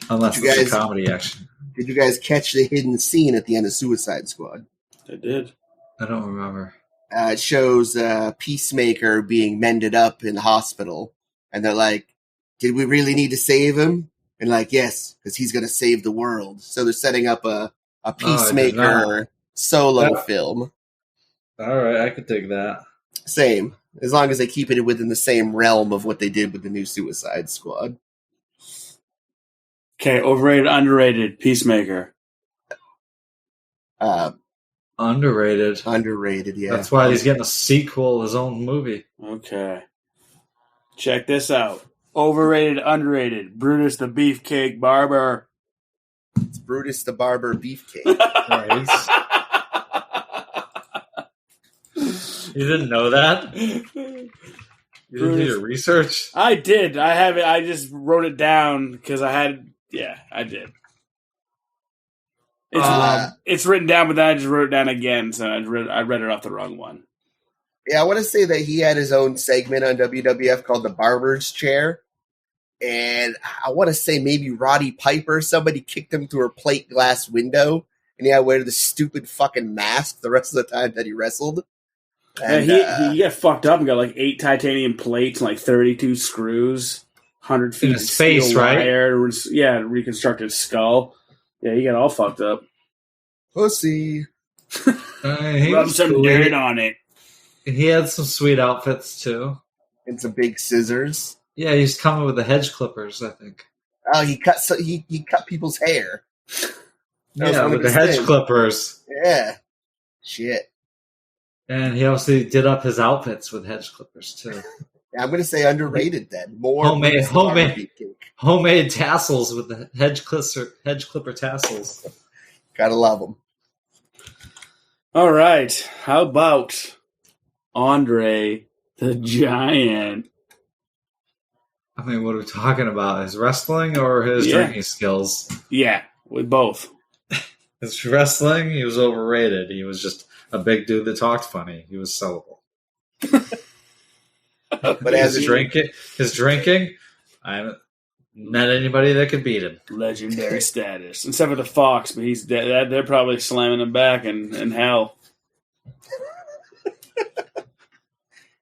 unless it's a comedy action. Did you guys catch the hidden scene at the end of Suicide Squad? I did. I don't remember. It shows Peacemaker being mended up in the hospital, and they're like, "Did we really need to save him?" And like, yes, because he's going to save the world. So they're setting up a Peacemaker solo film. All right, I could dig that. Same, as long as they keep it within the same realm of what they did with the new Suicide Squad. Okay, overrated, underrated, Peacemaker. Underrated. Underrated, yeah. That's why he's getting a sequel, his own movie. Okay. Check this out. Overrated, underrated, Brutus the Beefcake Barber. It's Brutus the Barber Beefcake. Nice. You didn't know that? You didn't do your research? I did. I have it. I just wrote it down because I had. Yeah, I did. It's written down, but then I just wrote it down again, so I read it off the wrong one. Yeah, I want to say that he had his own segment on WWF called the Barber's Chair. And I want to say maybe Roddy Piper, somebody kicked him through a plate glass window, and he had to wear the stupid fucking mask the rest of the time that he wrestled. And, he got fucked up and got like 8 titanium plates and like 32 screws, 100 feet in his face, right? Yeah, reconstructed skull. Yeah, he got all fucked up. Pussy. Rub some dirt on it. He had some sweet outfits too. And some big scissors. Yeah, he's coming with the hedge clippers, I think. Oh, he cut people's hair. Yeah, with the hedge clippers. Yeah. Shit. And he obviously did up his outfits with hedge clippers too. Yeah, I'm going to say underrated then. More homemade tassels with the hedge clipper tassels. Gotta love them. All right. How about Andre the Giant? I mean, what are we talking about? His wrestling or his drinking skills? Yeah, with both. His wrestling, he was overrated. He was just a big dude that talked funny. He was sellable. But as his drinking, I haven't met anybody that could beat him. Legendary status. Except for the Fox, but he's dead. They're probably slamming him back in hell.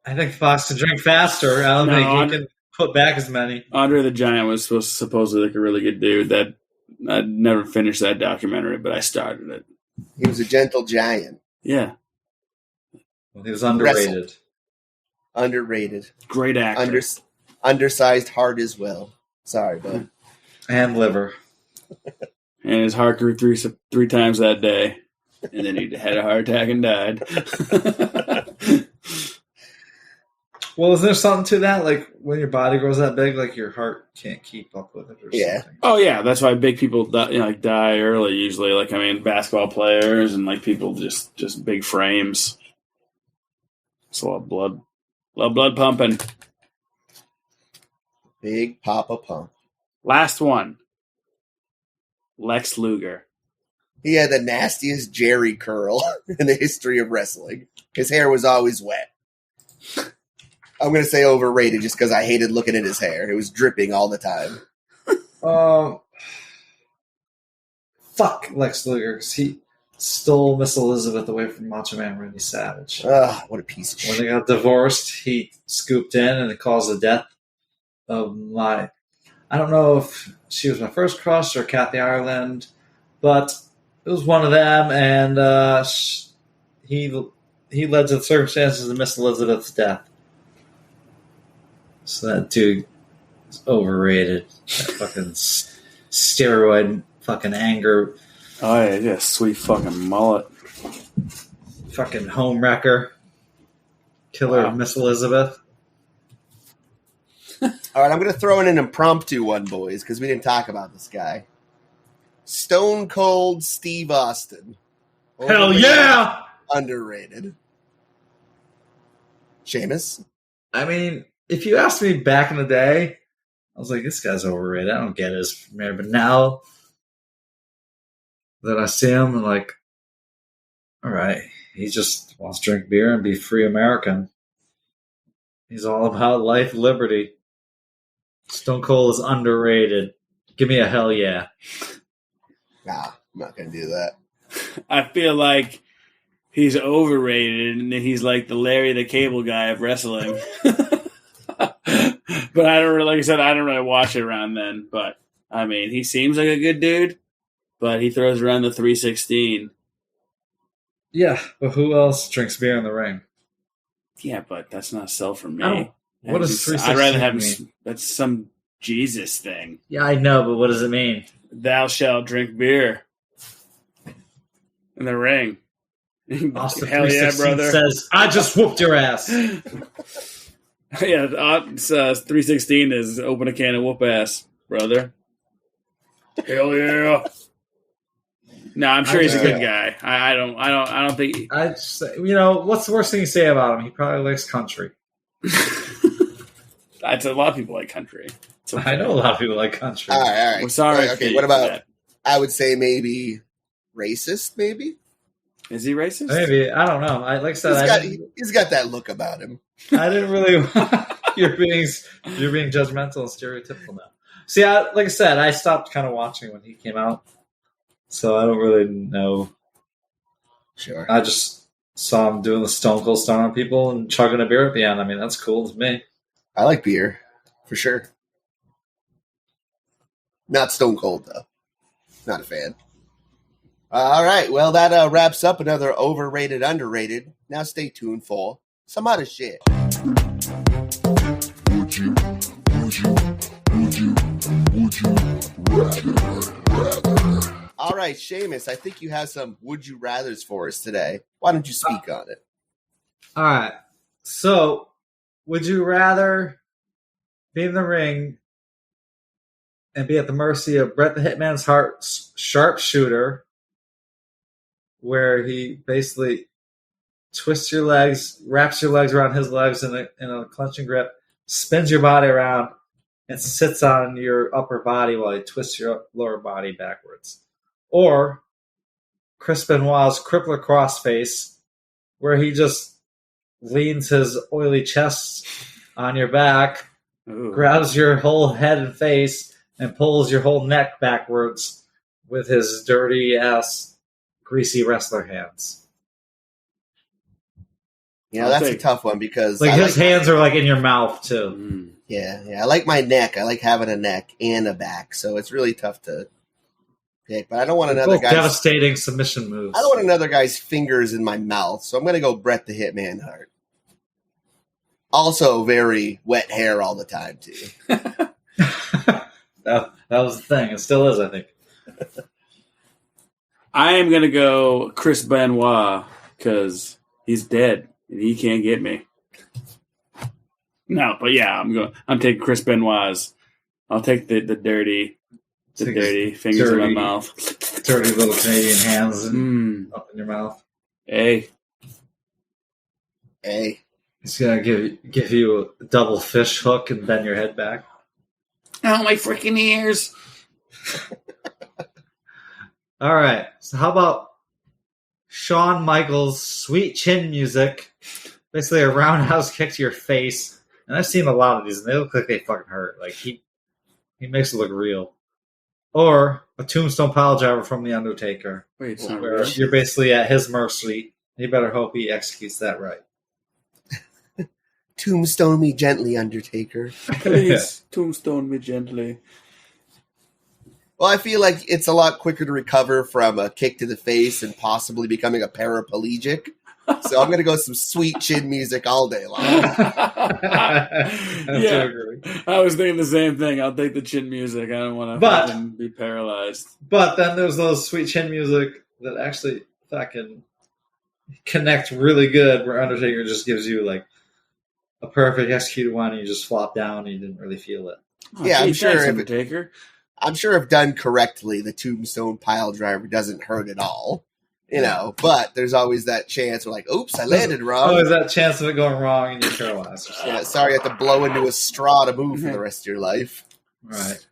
I think Fox can drink faster. I don't think he can put back as many. Andre the Giant was supposedly like a really good dude. That I never finished that documentary, but I started it. He was a gentle giant. Yeah. Well, he was underrated. Wrestled. Underrated. Great actor. Undersized heart as well. Sorry, bud. And liver. And his heart grew three times that day. And then he had a heart attack and died. Well, is there something to that? Like when your body grows that big, like your heart can't keep up with it or something? Oh yeah, that's why big people die early usually. Like basketball players and like people just big frames. It's a lot of blood pumping. Big Papa Pump. Last one. Lex Luger. He had the nastiest Jerry curl in the history of wrestling. His hair was always wet. I'm going to say overrated just because I hated looking at his hair. It was dripping all the time. Fuck Lex Luger, because he stole Miss Elizabeth away from Macho Man Randy Savage. What a piece of When shit. they got divorced, he scooped in and it caused the death of I don't know if she was my first crush or Kathy Ireland, but it was one of them, and he led to the circumstances of Miss Elizabeth's death. So that dude is overrated. That fucking steroid fucking anger. Oh yeah, sweet fucking mullet. Fucking home wrecker. Killer of Miss Elizabeth. All right, I'm going to throw in an impromptu one, boys, because we didn't talk about this guy. Stone Cold Steve Austin. Hell yeah! Underrated. Sheamus? I mean, if you asked me back in the day, I was like, this guy's overrated. I don't get his premiere. But now that I see him, I'm like, all right, he just wants to drink beer and be free American. He's all about life, liberty. Stone Cold is underrated. Give me a hell yeah. Nah, I'm not going to do that. I feel like he's overrated and he's like the Larry the Cable Guy of wrestling. But I don't really, like I said, I don't really watch it around then. But I mean, he seems like a good dude, but he throws around the 316. Yeah, but who else drinks beer in the ring? Yeah, but that's not sell for me. What does 316 I'd rather have mean? That's some Jesus thing. Yeah, I know, but what does it mean? Thou shalt drink beer in the ring. Austin Hell yeah, 316 brother. says, I just whooped your ass. Yeah, 316 is open a can of whoop ass, brother. Hell yeah. No, I'm sure he's a good guy. I don't think. I just, what's the worst thing you say about him? He probably likes country. That's a lot of people like country. So I know a lot of people like country. All right. We're sorry. Okay, what about, I would say maybe racist, maybe? Is he racist? Maybe. I don't know. Like I said, he's got that look about him. I didn't really. You're being judgmental and stereotypical now. See, like I said, I stopped kind of watching when he came out, so I don't really know. Sure. I just saw him doing the Stone Cold Stunner on people and chugging a beer at the end. I mean, that's cool to me. I like beer, for sure. Not Stone Cold, though. Not a fan. All right, well, that wraps up another overrated, underrated. Now stay tuned for some other shit. Would you rather? All right, Seamus, I think you have some would you rathers for us today. Why don't you speak on it? All right. So, would you rather be in the ring and be at the mercy of Bret the Hitman's Hart's sharpshooter, where he basically twists your legs, wraps your legs around his legs in a clenching grip, spins your body around, and sits on your upper body while he twists your lower body backwards? Or Chris Benoit's crippler crossface, where he just leans his oily chest on your back, grabs your whole head and face, and pulls your whole neck backwards with his dirty-ass, greasy wrestler hands. Yeah, that's a tough one because his hands are in your mouth too. Yeah. I like my neck. I like having a neck and a back, so it's really tough to pick. But I don't want another guy's devastating submission moves. I don't want another guy's fingers in my mouth, so I'm going to go Bret the Hitman Hart. Also, very wet hair all the time too. that was the thing. It still is, I think. I am going to go Chris Benoit because he's dead and he can't get me. No, but yeah, I'm taking Chris Benoit's. I'll take the dirty fingers in my mouth. Dirty little Canadian hands up in your mouth. Hey. He's gonna give you a double fish hook and bend your head back. Oh, my freaking ears! All right. So how about Shawn Michaels' sweet chin music? Basically, a roundhouse kick to your face. And I've seen a lot of these, and they look like they fucking hurt. Like he makes it look real. Or a Tombstone Piledriver from the Undertaker. Wait, it's not where real? you're basically at his mercy. You better hope he executes that right. Tombstone me gently, Undertaker. Please, tombstone me gently. Well, I feel like it's a lot quicker to recover from a kick to the face and possibly becoming a paraplegic. So I'm going to go some sweet chin music all day long. Yeah, I was thinking the same thing. I'll take the chin music. I don't want to be paralyzed. But then there's those sweet chin music that actually fucking connect really good, where Undertaker just gives you like a perfect executed one, and you just flop down and you didn't really feel it. Yeah, I'm sure if Undertaker. I'm sure if done correctly, the Tombstone Piledriver doesn't hurt at all. You know, but there's always that chance where like, oops, I landed wrong. Always that chance of it going wrong and you're paralyzed. Yeah, sorry, you have to blow into a straw to move for the rest of your life. Right.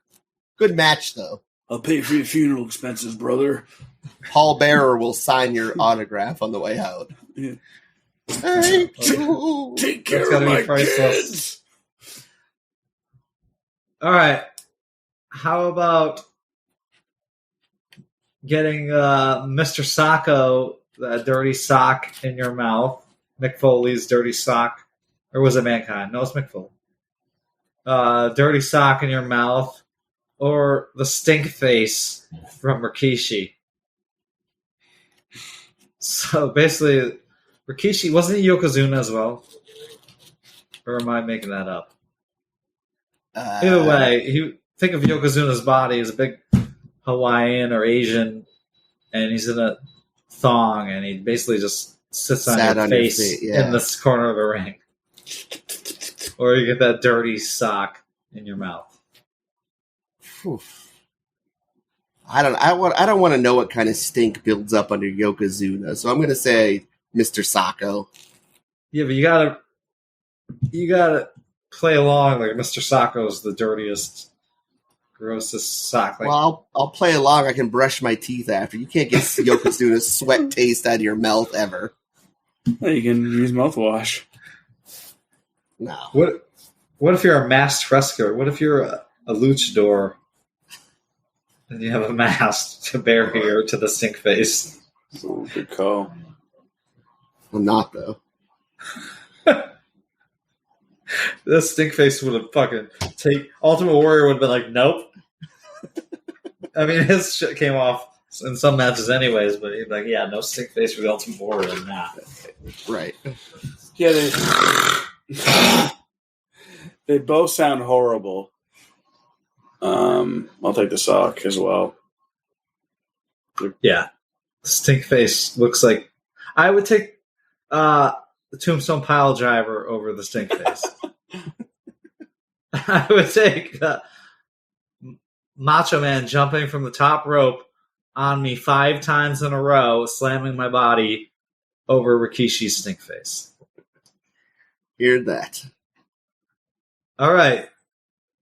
Good match, though. I'll pay for your funeral expenses, brother. Paul Bearer will sign your autograph on the way out. Yeah. Thank you. Take care of my kids. All right. How about getting Mr. Socko, that dirty sock in your mouth? Mick Foley's dirty sock. Or was it Mankind? No, it's Mick Foley. Dirty sock in your mouth. Or the stink face from Rikishi. So basically, Rikishi, wasn't he Yokozuna as well? Or am I making that up? Either way, think of Yokozuna's body as a big Hawaiian or Asian, and he's in a thong, and he basically just sits on your face in this corner of the ring. Or you get that dirty sock in your mouth. Whew. I don't want to know what kind of stink builds up under Yokozuna, so I'm going to say Mr. Socko. Yeah, but you gotta play along like Mr. Socko's the dirtiest, grossest sock. Like, well, I'll play along. I can brush my teeth after. You can't get Yokozuna's sweat taste out of your mouth ever. Well, you can use mouthwash. No. What if you're a masked wrestler? What if you're a luchador and you have a mask to barrier to the stink face? Ooh, good call. Well, not though. This stink face would have fucking Ultimate Warrior would have been like, nope. I mean, his shit came off in some matches anyways, but he'd be like, yeah, no stink face for the Ultimate Warrior. Nah. Right. Yeah, they both sound horrible. I'll take the sock as well. Yeah. Stink face looks like... I would take the Tombstone Piledriver over the stink face. I would take Macho Man jumping from the top rope on me 5 times in a row, slamming my body over Rikishi's stink face. Hear that. All right.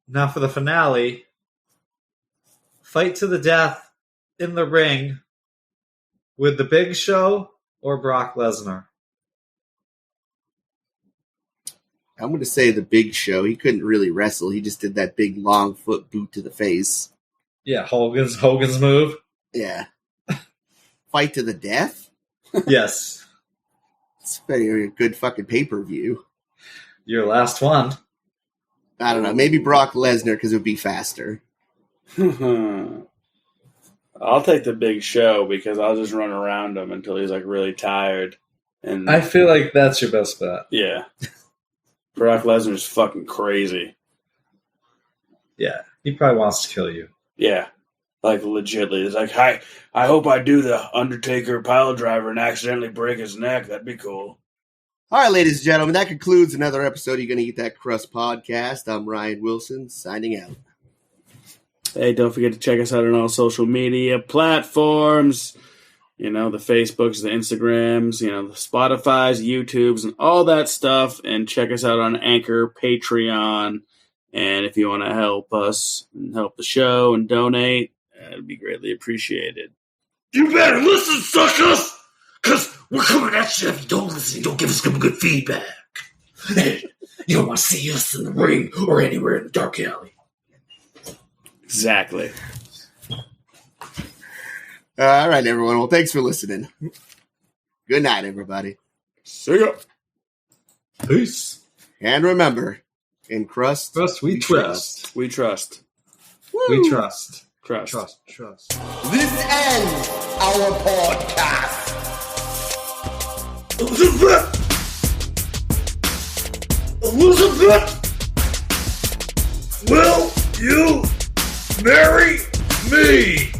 Now for the finale. Fight to the death in the ring with the Big Show or Brock Lesnar. I'm going to say the Big Show. He couldn't really wrestle. He just did that big long foot boot to the face. Yeah, Hogan's move. Yeah. Fight to the death? Yes. It's very good fucking pay-per-view. Your last one. I don't know. Maybe Brock Lesnar because it would be faster. I'll take the Big Show because I'll just run around him until he's like really tired. And I feel like that's your best bet. Yeah. Brock Lesnar's fucking crazy. Yeah, he probably wants to kill you. Yeah. Like legitly. It's like, I hope I do the Undertaker Piledriver and accidentally break his neck. That'd be cool. All right, ladies and gentlemen, that concludes another episode of You're Gonna Eat That Crust podcast. I'm Ryan Wilson, signing out. Hey, don't forget to check us out on all social media platforms. The Facebooks, the Instagrams, the Spotifys, YouTubes, and all that stuff. And check us out on Anchor, Patreon. And if you want to help us and help the show and donate, it'd be greatly appreciated. You better listen, suckers! Because we're coming at you if you don't listen, you don't give us some good feedback. And you don't want to see us in the ring or anywhere in the dark alley. Exactly. All right, everyone. Well, thanks for listening. Good night, everybody. See ya. Peace. And remember, in Crust, We trust. We trust. We trust. Crust. Trust. this ends our podcast. Elizabeth! Will you marry me?